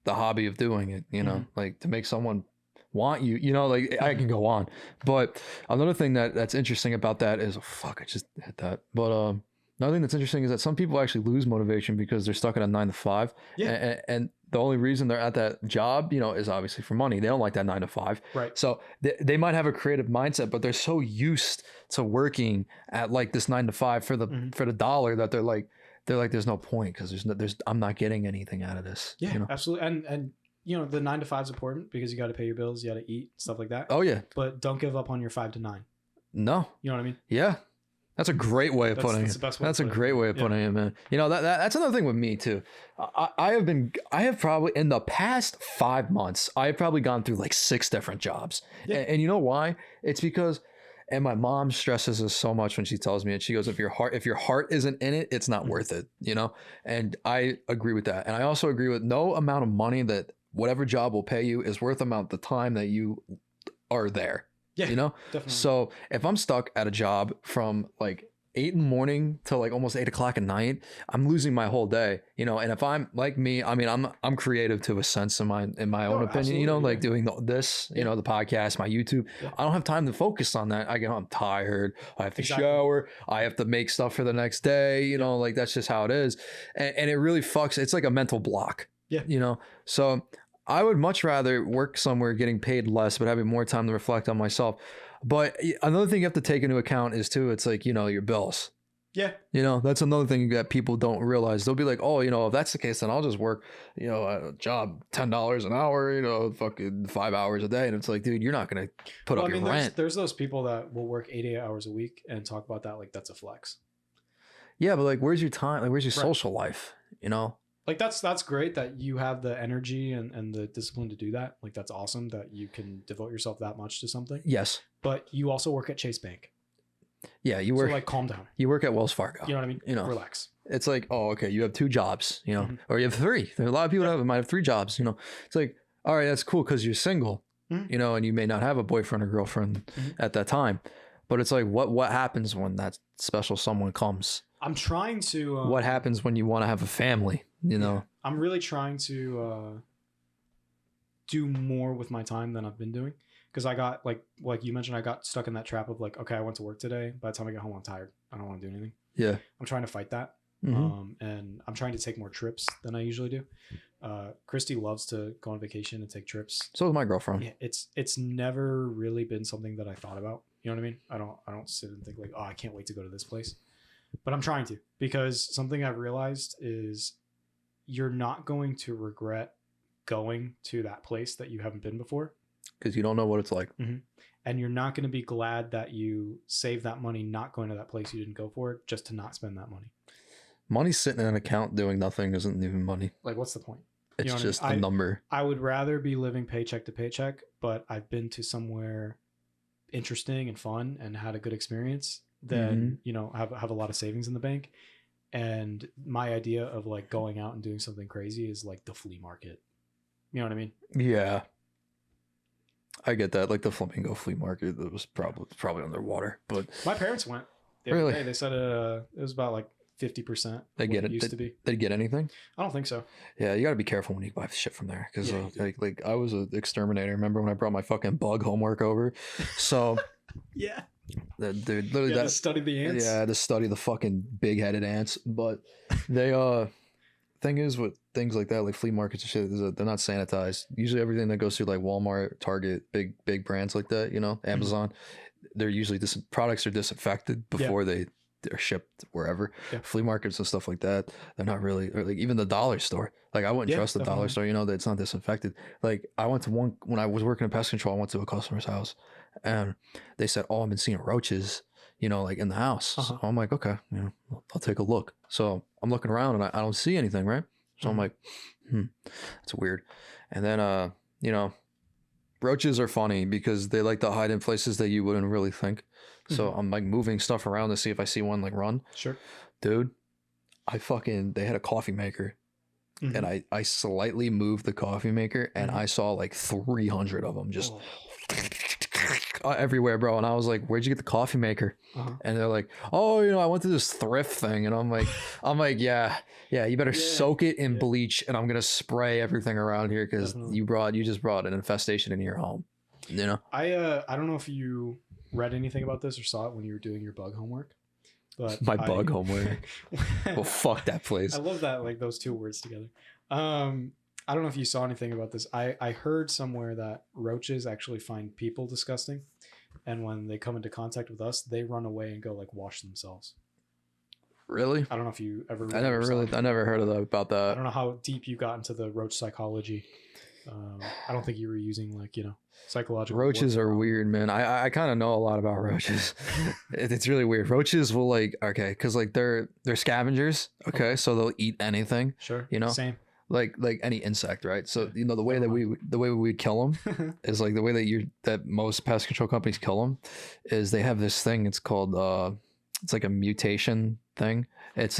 the hobby of doing it, you know, like to make someone want you, you know, like I can go on. But another thing that's interesting about that is, I just hit that. But another thing that's interesting is that some people actually lose motivation because they're stuck at a 9 to 5. Yeah. And the only reason they're at that job, you know, is obviously for money. They don't like that 9 to 5. Right. So they might have a creative mindset, but they're so used to working at like this 9 to 5 for the dollar that they're like, there's no point because I'm not getting anything out of this. Yeah, you know? Absolutely. And you know, the 9 to 5 is important because you got to pay your bills, you got to eat, stuff like that. Oh yeah. But don't give up on your 5 to 9. No. You know what I mean? Yeah. That's a great way of putting it. That's a great way of putting it, man. You know, that's another thing with me too. I have probably in the past 5 months, I have probably gone through like 6 different jobs. Yeah. And you know why? It's because, and my mom stresses this so much when she tells me it. She goes, if your heart isn't in it, it's not worth it, you know? And I agree with that. And I also agree with no amount of money that whatever job will pay you is worth the time that you are there. Yeah, you know? Definitely. So if I'm stuck at a job from like 8 in the morning till like almost 8 o'clock at night, I'm losing my whole day, you know? And if I'm like me, I mean, I'm creative to a sense in my own opinion, you know, like doing this, you know, the podcast, my YouTube, I don't have time to focus on that. I'm tired. I have to shower. I have to make stuff for the next day, you know, like that's just how it is. And it really fucks. It's like a mental block, you know? So I would much rather work somewhere getting paid less, but having more time to reflect on myself. But another thing you have to take into account is too, it's like, you know, your bills. Yeah. You know, that's another thing that people don't realize. They'll be like, oh, you know, if that's the case, then I'll just work, you know, a job, $10 an hour, you know, fucking 5 hours a day. And it's like, dude, you're not going to put up your rent. There's those people that will work 80 hours a week and talk about that like that's a flex. Yeah, but like, where's your time? Like, where's your social life? You know? Like that's great that you have the energy and the discipline to do that. Like that's awesome that you can devote yourself that much to something. Yes. But you also work at Chase Bank. Yeah, you work. So like calm down. You work at Wells Fargo. You know what I mean? You know, relax. It's like, oh, okay, you have 2 jobs, you know, or you have 3. There are a lot of people that might have 3 jobs, you know. It's like, all right, that's cool because you're single, you know, and you may not have a boyfriend or girlfriend at that time. But it's like, what happens when that special someone comes? I'm trying to. What happens when you want to have a family? You know, I'm really trying to do more with my time than I've been doing because I got like you mentioned, I got stuck in that trap of like, okay, I went to work today. By the time I get home, I'm tired. I don't want to do anything. Yeah, I'm trying to fight that, and I'm trying to take more trips than I usually do. Christy loves to go on vacation and take trips. So does my girlfriend. Yeah, it's never really been something that I thought about. You know what I mean? I don't sit and think like, oh, I can't wait to go to this place. but I'm trying to, because something I've realized is you're not going to regret going to that place that you haven't been before. Because you don't know what it's like. Mm-hmm. And you're not going to be glad that you saved that money not going to that place you didn't go for, just to not spend that money. Money sitting in an account doing nothing isn't even money. Like, what's the point? It's just a number. I would rather be living paycheck to paycheck, but I've been to somewhere interesting and fun and had a good experience than, have a lot of savings in the bank. And my idea of like going out and doing something crazy is like the flea market. You know what I mean? Yeah. I get that. Like the Flamingo flea market, that was probably underwater. But my parents went. Really? They said it was about like 50%. They get it. Used to be. They get anything? I don't think so. Yeah, you got to be careful when you buy shit from there, because like I was an exterminator. Remember when I brought my fucking bug homework over? So yeah, dude, literally to study the ants. Yeah, to study the fucking big-headed ants. But they thing is with things like that, like flea markets and shit, they're not sanitized. Usually everything that goes through like Walmart, Target, big brands like that, Amazon, they're usually products are disinfected before they're shipped wherever. Flea markets and stuff like that, they're not really, or like even the dollar store. Like I wouldn't trust the dollar store, that it's not disinfected. Like I went to one when I was working in pest control. I went to a customer's house and they said, "Oh, I've been seeing roaches, like in the house." So I'm like, okay, I'll take a look. So I'm looking around and I don't see anything, right? So I'm like, that's weird. And then roaches are funny because they like to hide in places that you wouldn't really think. So I'm like moving stuff around to see if I see one like run. Sure. Dude, they had a coffee maker. And I slightly moved the coffee maker and I saw like 300 of them just everywhere, bro. And I was like, "Where'd you get the coffee maker?" And they're like, "Oh, I went to this thrift thing." And I'm like, yeah, you better soak it in bleach, and I'm gonna spray everything around here because you just brought an infestation into your home. I don't know if you read anything about this or saw it when you were doing your bug homework. But bug homework. Well, fuck that place. I love that, like those two words together. I don't know if you saw anything about this. I heard somewhere that roaches actually find people disgusting, and when they come into contact with us, they run away and go like wash themselves. Really? I don't know if you ever. I never heard about that. I don't know how deep you got into the roach psychology. I don't think you were using like psychological. Roaches are weird, man. I kind of know a lot about roaches. It's really weird. Roaches will because like they're scavengers. Okay, so they'll eat anything. Sure. Same. Like any insect, right? So the way we kill them is like the way that most pest control companies kill them is they have this thing. It's called it's like a mutation thing. It's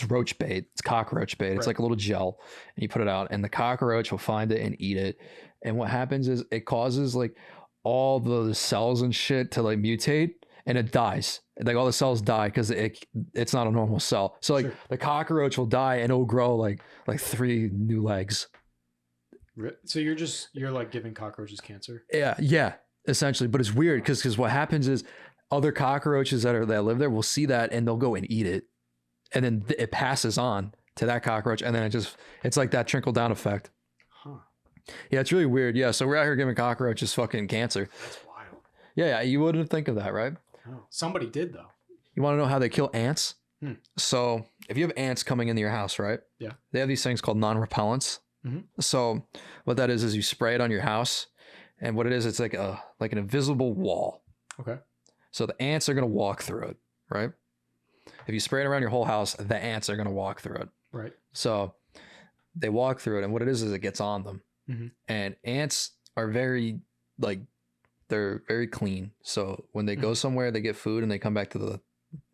roach bait. It's cockroach bait. It's like a little gel, and you put it out, and the cockroach will find it and eat it. And what happens is it causes like all the cells and shit to like mutate, and it dies. Like all the cells die because it's not a normal cell. So like the cockroach will die and it'll grow like 3 new legs. So you're like giving cockroaches cancer? Yeah, essentially. But it's weird because what happens is other cockroaches that live there will see that and they'll go and eat it, and then it passes on to that cockroach, and then it's like that trickle down effect. Huh. Yeah, it's really weird. Yeah, so we're out here giving cockroaches fucking cancer. That's wild. Yeah, you wouldn't think of that, right? Oh, somebody did though. You want to know how they kill ants? So if you have ants coming into your house, right? Yeah. They have these things called non-repellents. So what that is you spray it on your house, and what it is, it's like an invisible wall. Okay. So the ants are gonna walk through it, right? If you spray it around your whole house, the ants are gonna walk through it. Right. So they walk through it, and what it is it gets on them. And ants are they're very clean. So when they go somewhere, they get food and they come back to the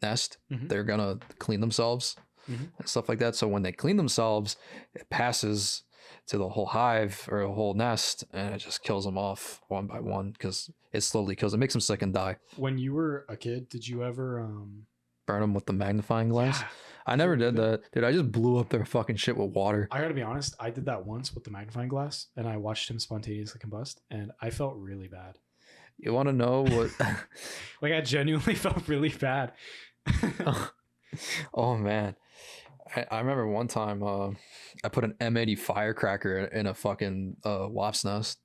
nest, they're gonna clean themselves and stuff like that. So when they clean themselves, it passes to the whole hive or a whole nest, and it just kills them off one by one because it slowly kills them, makes them sick and die. When you were a kid, did you ever burn them with the magnifying glass? Yeah. I never did that, dude. I just blew up their fucking shit with water. I gotta be honest, I did that once with the magnifying glass, and I watched him spontaneously combust, and I felt really bad. You want to know what? Like I genuinely felt really bad. Oh man, I remember one time I put an M80 firecracker in a fucking wasp's nest,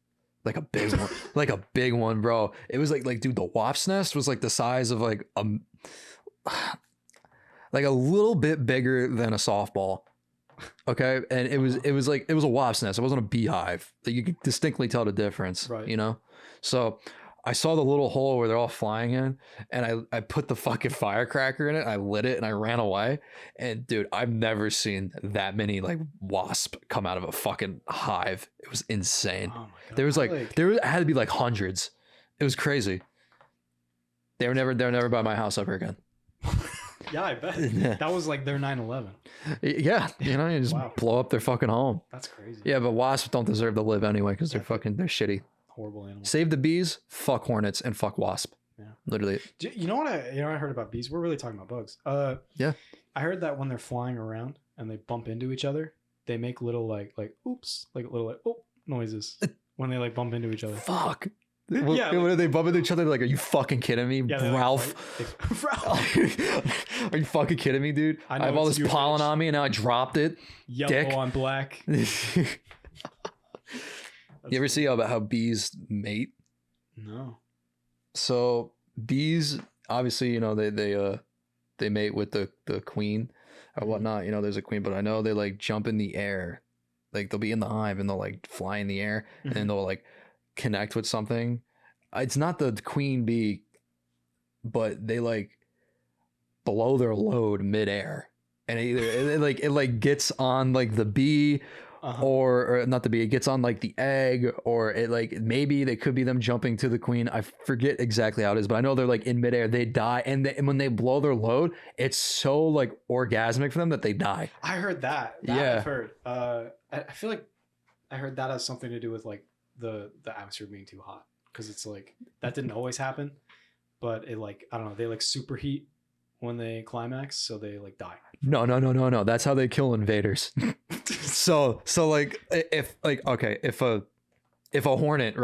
like a big one, like a big one, bro. It was like dude, the wasp's nest was like the size of like like a little bit bigger than a softball. Okay, and it was like it was a wasp's nest. It wasn't a beehive. Like, you could distinctly tell the difference. Right. You know, so I saw the little hole where they're all flying in, and I put the fucking firecracker in it. I lit it and I ran away. And dude, I've never seen that many like wasp come out of a fucking hive. It was insane. Oh my God. There was had to be like hundreds. It was crazy. They were never by my house ever again. Yeah, I bet. That was like their 9/11. Yeah, you know, you just blow up their fucking home. That's crazy. Yeah, but wasps don't deserve to live anyway because they're shitty. Horrible animals. Save the bees, fuck hornets, and fuck wasp. Yeah, literally. You know what I heard about bees? We're really talking about bugs. Yeah. I heard that when they're flying around and they bump into each other, they make little like oops, like little like oh noises when they like bump into each other. Fuck. Yeah, what are they bumping into each other? Like, are you fucking kidding me, yeah, Ralph? Ralph. Are you fucking kidding me, dude? I have all this pollen on me and now I dropped it. Yellow Dick. on black. You ever see about how bees mate? No. So bees, obviously, you know, they mate with the queen or whatnot. You know, there's a queen, but I know they like jump in the air. Like, they'll be in the hive and they'll like fly in the air and then they'll like connect with something. It's not the queen bee, but they like blow their load midair, and it gets on like the bee, or not the bee. It gets on like the egg, or it like maybe they could be them jumping to the queen. I forget exactly how it is, but I know they're like in midair. They die, and when they blow their load, it's so like orgasmic for them that they die. I heard that. Yeah, I've heard. I feel like I heard that has something to do with like the atmosphere being too hot, because it's like that didn't always happen, but it like I don't know, they like superheat when they climax, so they like die. No. That's how they kill invaders. so like if a hornet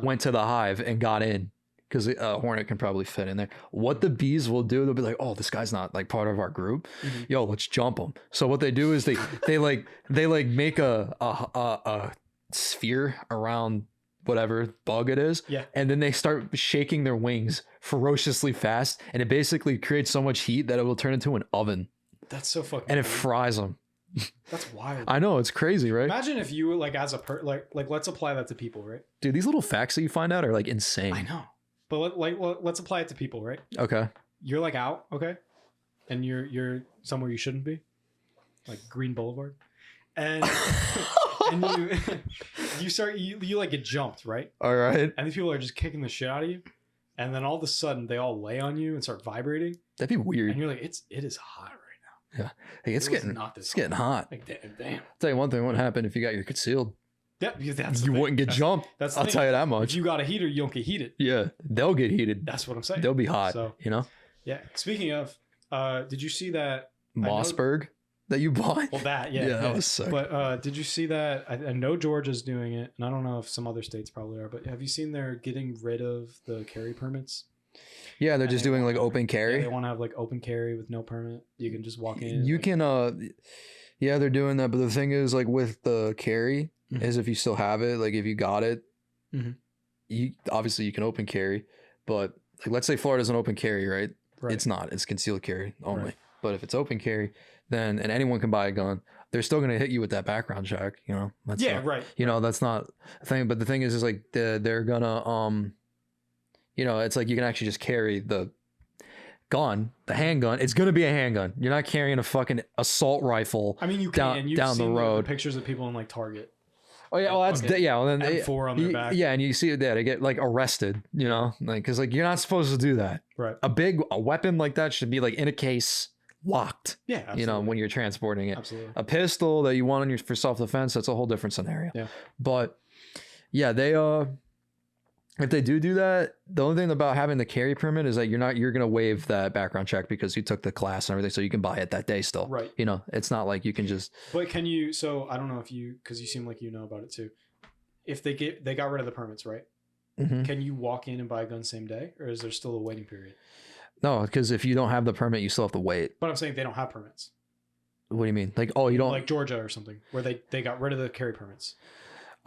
went to the hive and got in, because a hornet can probably fit in there. What the bees will do, they'll be like, oh, this guy's not like part of our group. Yo, let's jump him. So what they do is they make a sphere around whatever bug it is, and then they start shaking their wings ferociously fast, and it basically creates so much heat that it will turn into an oven. That's so fucking and it fries them. That's wild. I know, it's crazy, right? Imagine if you like as a like let's apply that to people, right? Dude, these little facts that you find out are like insane. I know, but let's apply it to people, right? Okay. You're like out, okay, and you're somewhere you shouldn't be, like Green Boulevard, and and you like get jumped, right? All right. And these people are just kicking the shit out of you, and then all of a sudden they all lay on you and start vibrating. That'd be weird. And you're like, it is hot right now. Yeah. Hey, it's getting hot. Like, damn. I'll tell you one thing, what happened if you got your concealed? You wouldn't get jumped. I'll tell you that much. If you got a heater, you don't get heated. Yeah, they'll get heated. That's what I'm saying. They'll be hot. So, you know. Yeah. Speaking of, did you see that Mossberg that you bought? Well, that that was sick. But did you see that? I know Georgia's doing it, and I don't know if some other states probably are. But have you seen they're getting rid of the carry permits? Yeah, they're just doing like open carry. Yeah, they want to have like open carry with no permit. You can just walk in. You can yeah, they're doing that, but the thing is, like, with the carry is if you still have it, like if you got it, you obviously you can open carry, but like let's say Florida doesn't open carry, right? It's not. It's concealed carry only. Right. But if it's open carry, then and anyone can buy a gun, they're still going to hit you with that background check. You know. That's not, you know, that's not a thing. But the thing is like they're gonna you know, it's like you can actually just carry the gun, the handgun. It's gonna be a handgun. You're not carrying a fucking assault rifle. I mean, you can down the road. The pictures of people in like Target. Oh yeah, well that's yeah. Well then M4 on their back. Yeah, and you see it there. They get like arrested. You know, like because like you're not supposed to do that. Right. A weapon like that should be like in a case, locked. Yeah. Absolutely. You know, when you're transporting it. Absolutely. A pistol that you want on your for self defense, that's a whole different scenario. Yeah. But yeah, they if they do that, the only thing about having the carry permit is that you're going to waive that background check because you took the class and everything. So you can buy it that day still. Right. You know, it's not like you can just. But can you, so I don't know if because you seem like you know about it too. If they got rid of the permits, right? Can you walk in and buy a gun same day, or is there still a waiting period? No, because if you don't have the permit, you still have to wait. But I'm saying they don't have permits. What do you mean? Like, oh, you don't. Like Georgia or something, where they got rid of the carry permits.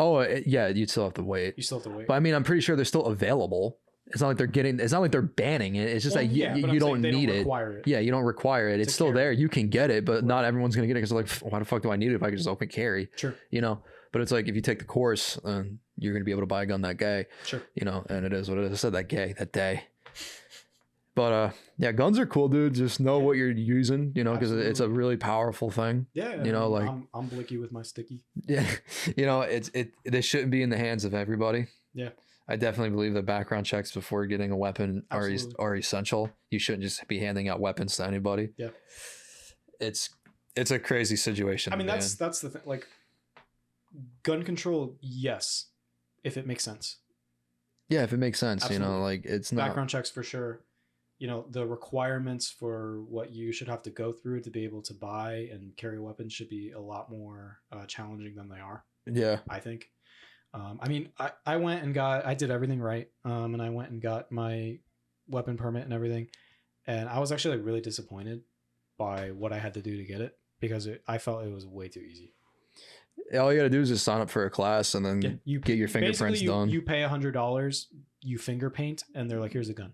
Oh, yeah, you'd still have to wait. You still have to wait. But I mean, I'm pretty sure they're still available. It's not like they're getting. It's not like they're banning it. It's just Well, like yeah, but you I'm don't saying they need don't it. require it. Yeah, you don't require it. It's still carry. there. You can get it, but not everyone's gonna get it because they're like, why the fuck do I need it if I can just open carry? Sure. You know. But it's like if you take the course, you're gonna be able to buy a gun that day. Sure. You know, and it is what it is. I said that day. But yeah, guns are cool, dude. Just know what you're using, you know, because it's a really powerful thing. Yeah, you know, like I'm blicky with my sticky. Yeah, you know, they shouldn't be in the hands of everybody. Yeah, I definitely believe that background checks before getting a weapon are essential. You shouldn't just be handing out weapons to anybody. Yeah, it's a crazy situation. I mean, that's the thing. Like, gun control, yes, if it makes sense. Yeah, if it makes sense, Absolutely. you know, like it's not background checks for sure. You know, the requirements for what you should have to go through to be able to buy and carry weapons should be a lot more challenging than they are. Yeah, I think. I mean, I went and I did everything right, and I went and got my weapon permit and everything, and I was actually like really disappointed by what I had to do to get it because I felt it was way too easy. All you got to do is just sign up for a class and then you get your fingerprints done. You pay $100, you finger paint, and they're like, "Here's a gun."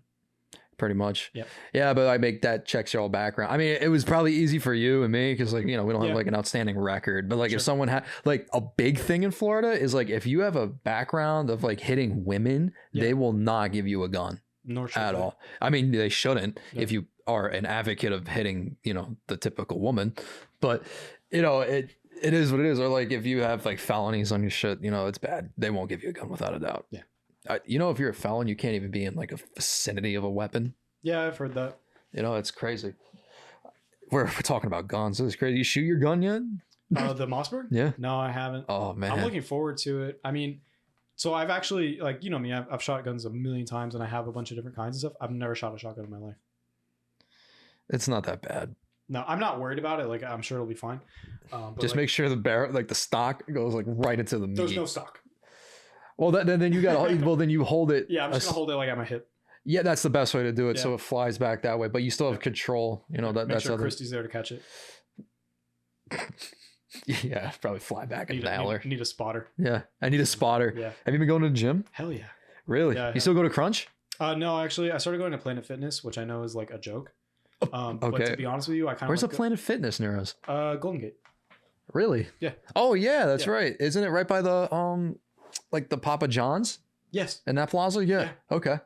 Pretty much. Yep. Yeah, but I make that checks your all background. I mean, it was probably easy for you and me because, like, you know, we don't have like an outstanding record. But like, if someone had like a big thing in Florida is like, if you have a background of like hitting women, they will not give you a gun. Nor should at they. all. I mean, they shouldn't if you are an advocate of hitting, you know, the typical woman. But you know, it is what it is. Or like if you have like felonies on your shit, you know, it's bad. They won't give you a gun without a doubt. Yeah. You know, if you're a felon, you can't even be in like a vicinity of a weapon. Yeah, I've heard that. You know, it's crazy. We're talking about guns. This is crazy. You shoot your gun yet? The Mossberg? Yeah. No, I haven't. Oh man, I'm looking forward to it. I mean, so I've actually, like, you know me, I've shot guns a million times and I have a bunch of different kinds of stuff. I've never shot a shotgun in my life. it's not that bad. No, I'm not worried about it. Like, I'm sure it'll be fine. But Just like, make sure the barrel, like the stock, goes like right into the meat. there's no stock. Well, then you got. Well, then you hold it. Yeah, I'm just gonna hold it like at my hip. Yeah, that's the best way to do it. Yeah. So it flies back that way, but you still have control. You know Make that's sure other. Christy's there to catch it. Yeah, probably fly back and nail her. Need a spotter. Yeah, I need a spotter. Yeah. Have you been going to the gym? Hell yeah. Really? Yeah, you still go to Crunch? No, actually, I started going to Planet Fitness, which I know is like a joke. But Okay. to be honest with you, I kind of Where's the Planet Fitness near us? Golden Gate. Really? Yeah. Oh yeah, that's Yeah. right. Isn't it right by the like the Papa John's Yes. in that plaza? Yeah. Yeah. Okay.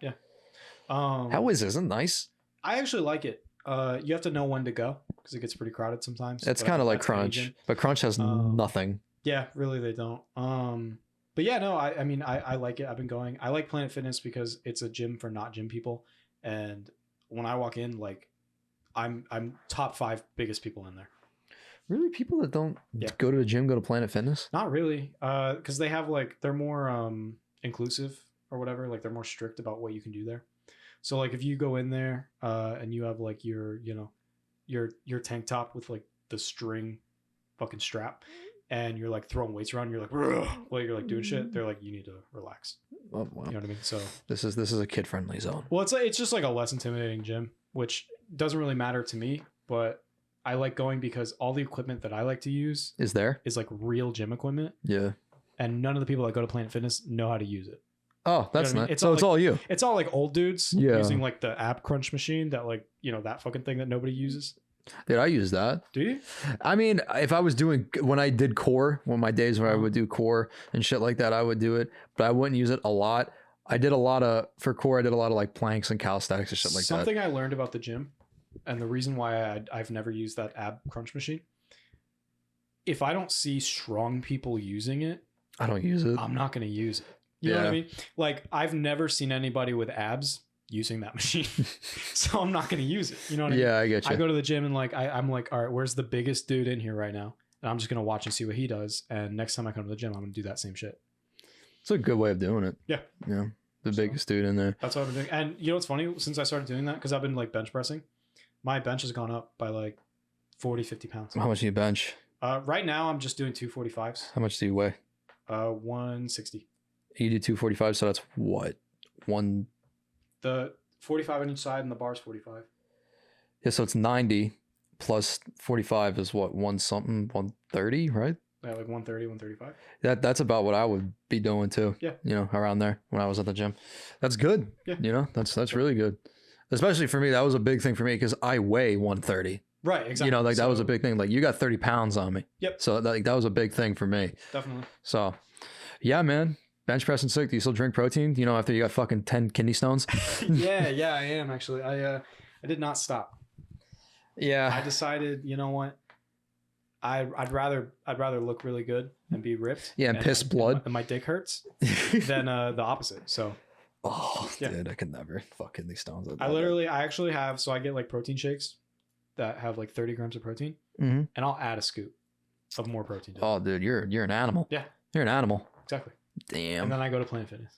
How How is it? Isn't it nice? I actually like it. You have to know when to go because it gets pretty crowded sometimes. It's but I kind of think like that's Crunch, aging. but Crunch has nothing. Yeah, really, they don't. But yeah, no, I mean, I like it. I've been going. I like Planet Fitness because it's a gym for not gym people, and when I walk in, like, I'm top 5 biggest people in there. Really, people that don't Yeah. go to the gym go to Planet Fitness? Not really, because they have like they're more inclusive or whatever. Like they're more strict about what you can do there. So like if you go in there and you have like your tank top with like the string fucking strap and you're like throwing weights around, you're like while you're like doing shit, they're like, you need to relax. Oh wow. You know what I mean? So This is a kid friendly zone. well, it's just like a less intimidating gym, which doesn't really matter to me, but I like going because all the equipment that I like to use Is there? is like real gym equipment, Yeah. and none of the people that go to Planet Fitness know how to use it. Oh, that's what I mean? nice. It's So all it's like- all you. It's all like old dudes Yeah. using like the ab crunch machine that like, you know, that fucking thing that nobody uses. Dude, I use that. Do you? I mean, if I was doing when I did core, when my days where I would do core and shit like that, I would do it, but I wouldn't use it a lot. I did a lot of for core. I did a lot of like planks and calisthenics and shit like Something I learned about the gym, and the reason why I've never used that ab crunch machine. If I don't see strong people using it, that. I don't use it. I'm not going to use it. You know what I Yeah. mean? Like I've never seen anybody with abs using that machine, so I'm not going to use it. You know what I mean? Yeah, I get you. I go to the gym and like I'm like, all right, where's the biggest dude in here right now? And I'm just gonna watch and see what he does. And next time I come to the gym, I'm gonna do that same shit. It's a good way of doing it. Yeah. Yeah. The So- biggest dude in there. That's what I've been doing. And you know what's funny? Since I started doing that, because I've been like bench pressing, my bench has gone up by like 40, 50 pounds. How much do you bench? Right now I'm just doing 245s. How much do you weigh? 160. You do 245, so that's what? One. The 45 on each side and the bar's 45. Yeah, so it's 90 plus 45 is what? One something, 130, right? At like 130, 135. That's about what I would be doing too. Yeah. You know, around there when I was at the gym. That's good. Yeah. You know, that's really good. Especially for me, that was a big thing for me because I weigh 130. Right, exactly. You know, like that was a big thing. Like you got 30 pounds on me. Yep. So that was a big thing for me. Definitely. So, yeah, man. Bench press and sick. Do you still drink protein? You know, after you got fucking 10 kidney stones? yeah, I am actually. I did not stop. Yeah. I decided, you know what? I'd rather look really good and be ripped. Yeah, and piss blood. And my dick hurts than the opposite. So. Oh, yeah. Dude, I could never fuck kidney stones. I actually have. So I get like protein shakes that have like 30 grams of protein, and I'll add a scoop of more protein. Oh, dude, you're an animal. Yeah, you're an animal. Exactly. Damn. And then I go to Planet Fitness.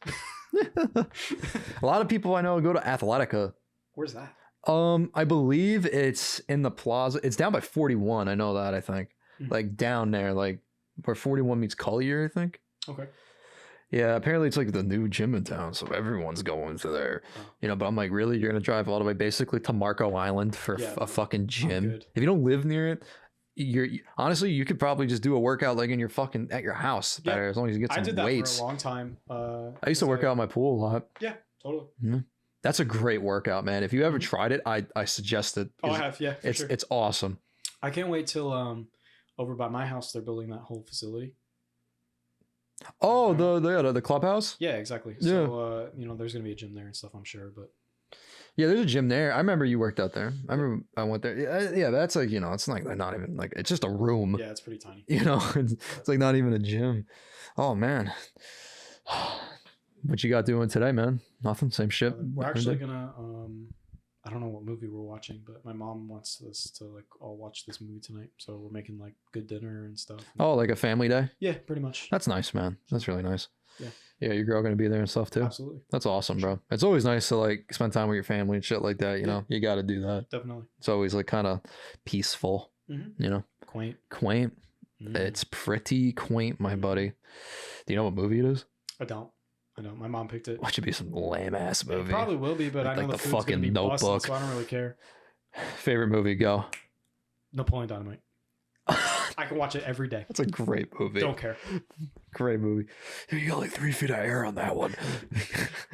A lot of people I know go to Athletica. Where's that? I believe it's in the plaza. It's down by 41. I know that. I think like down there, like where 41 meets Collier. I think. Okay. Yeah, apparently it's like the new gym in town, so everyone's going to there. Oh. You know, but I'm like, really? You're gonna drive all the way basically to Marco Island for a fucking gym? If you don't live near it, honestly, you could probably just do a workout like in your fucking at your house better, as long as you get some weights. I did that for a long time. I used to work out in my pool a lot. Yeah, totally. Mm-hmm. That's a great workout, man. If you ever tried it, I suggest it. Oh, I have. Yeah, it's awesome. I can't wait till over by my house they're building that whole facility. Oh, the clubhouse? Yeah, exactly. Yeah. So, you know, there's going to be a gym there and stuff, I'm sure, but. Yeah, there's a gym there. I remember you worked out there. I remember I went there. Yeah, that's like, you know, it's like not even like, it's just a room. Yeah, it's pretty tiny. You know, it's like not even a gym. Oh, man. What you got doing today, man? Nothing, same shit. We're actually going to, I don't know what movie we're watching, but my mom wants us to like all watch this movie tonight. So we're making like good dinner and stuff. Oh, like a family day? Yeah, pretty much. That's nice, man. That's really nice. Yeah. Yeah, your girl gonna be there and stuff too. Absolutely. That's awesome, bro. It's always nice to like spend time with your family and shit like that. You know, you got to do that. Definitely. It's always like kind of peaceful. You know, quaint. It's pretty quaint, my buddy. Do you know what movie it is? I don't. My mom picked it. What should be some lame ass movie? It probably will be, but like, I know the fucking Notebook. Busted, so I don't really care. Favorite movie? Go. Napoleon Dynamite. I can watch it every day. That's a great movie. Don't care. Great movie. You got like 3 feet of air on that one.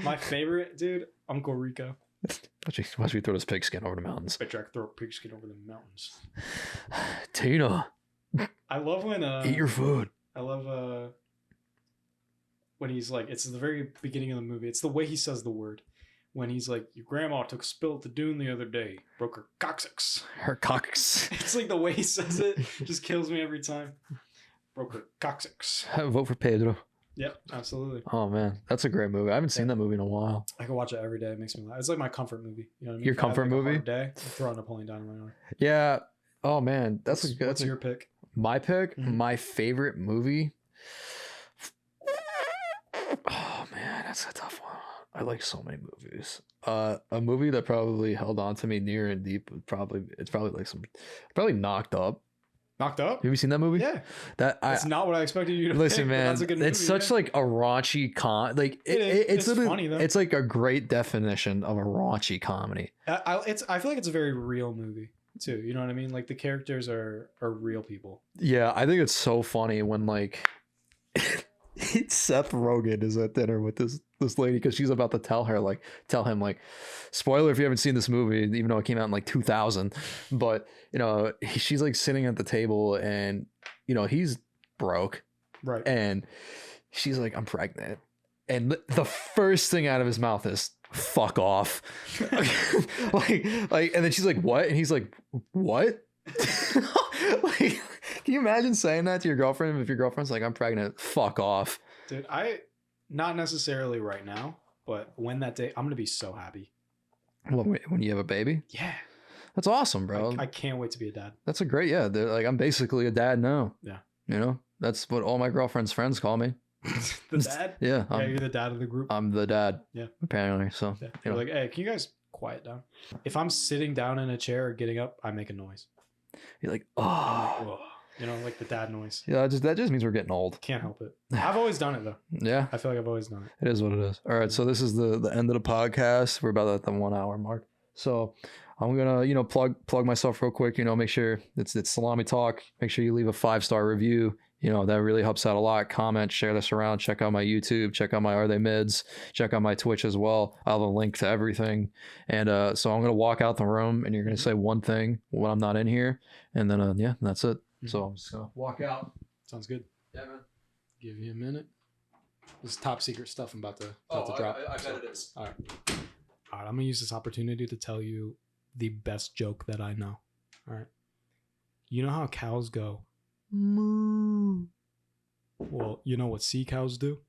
My favorite, dude, Uncle Rico. Watch me throw this pigskin over the mountains. Bet you I can throw a pigskin over the mountains. Tina. I love when eat your food. I love when he's like, it's the very beginning of the movie. It's the way he says the word. When he's like, your grandma took a spill at the dune the other day. Broke her coccyx. Her coccyx. It's like the way he says it just kills me every time. Broke her coccyx. Vote for Pedro. Yep, absolutely. Oh, man. That's a great movie. I haven't seen that movie in a while. I can watch it every day. It makes me laugh. It's like my comfort movie. You know what I mean? Your comfort movie? A hard day, I'll throw on Napoleon Dynamite on. Yeah. Oh, man. What's your pick? My pick? Mm-hmm. My favorite movie? Oh, man. That's a tough one. I like so many movies. A movie that probably held on to me near and deep would probably Knocked Up. Knocked Up? Have you seen that movie? Yeah. That's not what I expected you to listen, pick, man. That's a good movie, it's such like a raunchy it's funny though. It's like a great definition of a raunchy comedy. I feel like it's a very real movie too. You know what I mean? Like the characters are real people. Yeah, I think it's so funny when like Seth Rogen is at dinner with this lady because she's about to tell him like, spoiler if you haven't seen this movie, even though it came out in like 2000, but you know she's like sitting at the table and you know he's broke, right? And she's like, I'm pregnant, and the first thing out of his mouth is fuck off. like and then she's like, what? And he's like, what? Like, can you imagine saying that to your girlfriend if your girlfriend's like, I'm pregnant, fuck off? Dude, not necessarily right now, but when that day, I'm gonna be so happy. Well, when you have a baby? Yeah. That's awesome, bro. I can't wait to be a dad. That's a great, yeah. Like, I'm basically a dad now. Yeah. You know, that's what all my girlfriend's friends call me. The dad? Yeah. Yeah, you're the dad of the group. I'm the dad. Yeah. Apparently, so. Yeah. You're like, hey, can you guys quiet down? If I'm sitting down in a chair or getting up, I make a noise. You're like, oh. You know, like the dad noise. Yeah, that just means we're getting old. Can't help it. I've always done it though. Yeah. I feel like I've always done it. It is what it is. All right, so this is the end of the podcast. We're about at the 1 hour mark. So I'm gonna, plug myself real quick. Make sure it's Salami Talk. Make sure you leave a 5-star review. You know, that really helps out a lot. Comment, share this around. Check out my YouTube. Check out my Are They Mids. Check out my Twitch as well. I'll have a link to everything. And so I'm going to walk out the room and you're going to say one thing when I'm not in here. And then, yeah, that's it. So I'm just going to walk out. Sounds good. Yeah, man. Give you a minute. This is top secret stuff I'm about to drop. I bet it is. All right. I'm going to use this opportunity to tell you the best joke that I know. All right. You know how cows go, moo? Well, you know what sea cows do?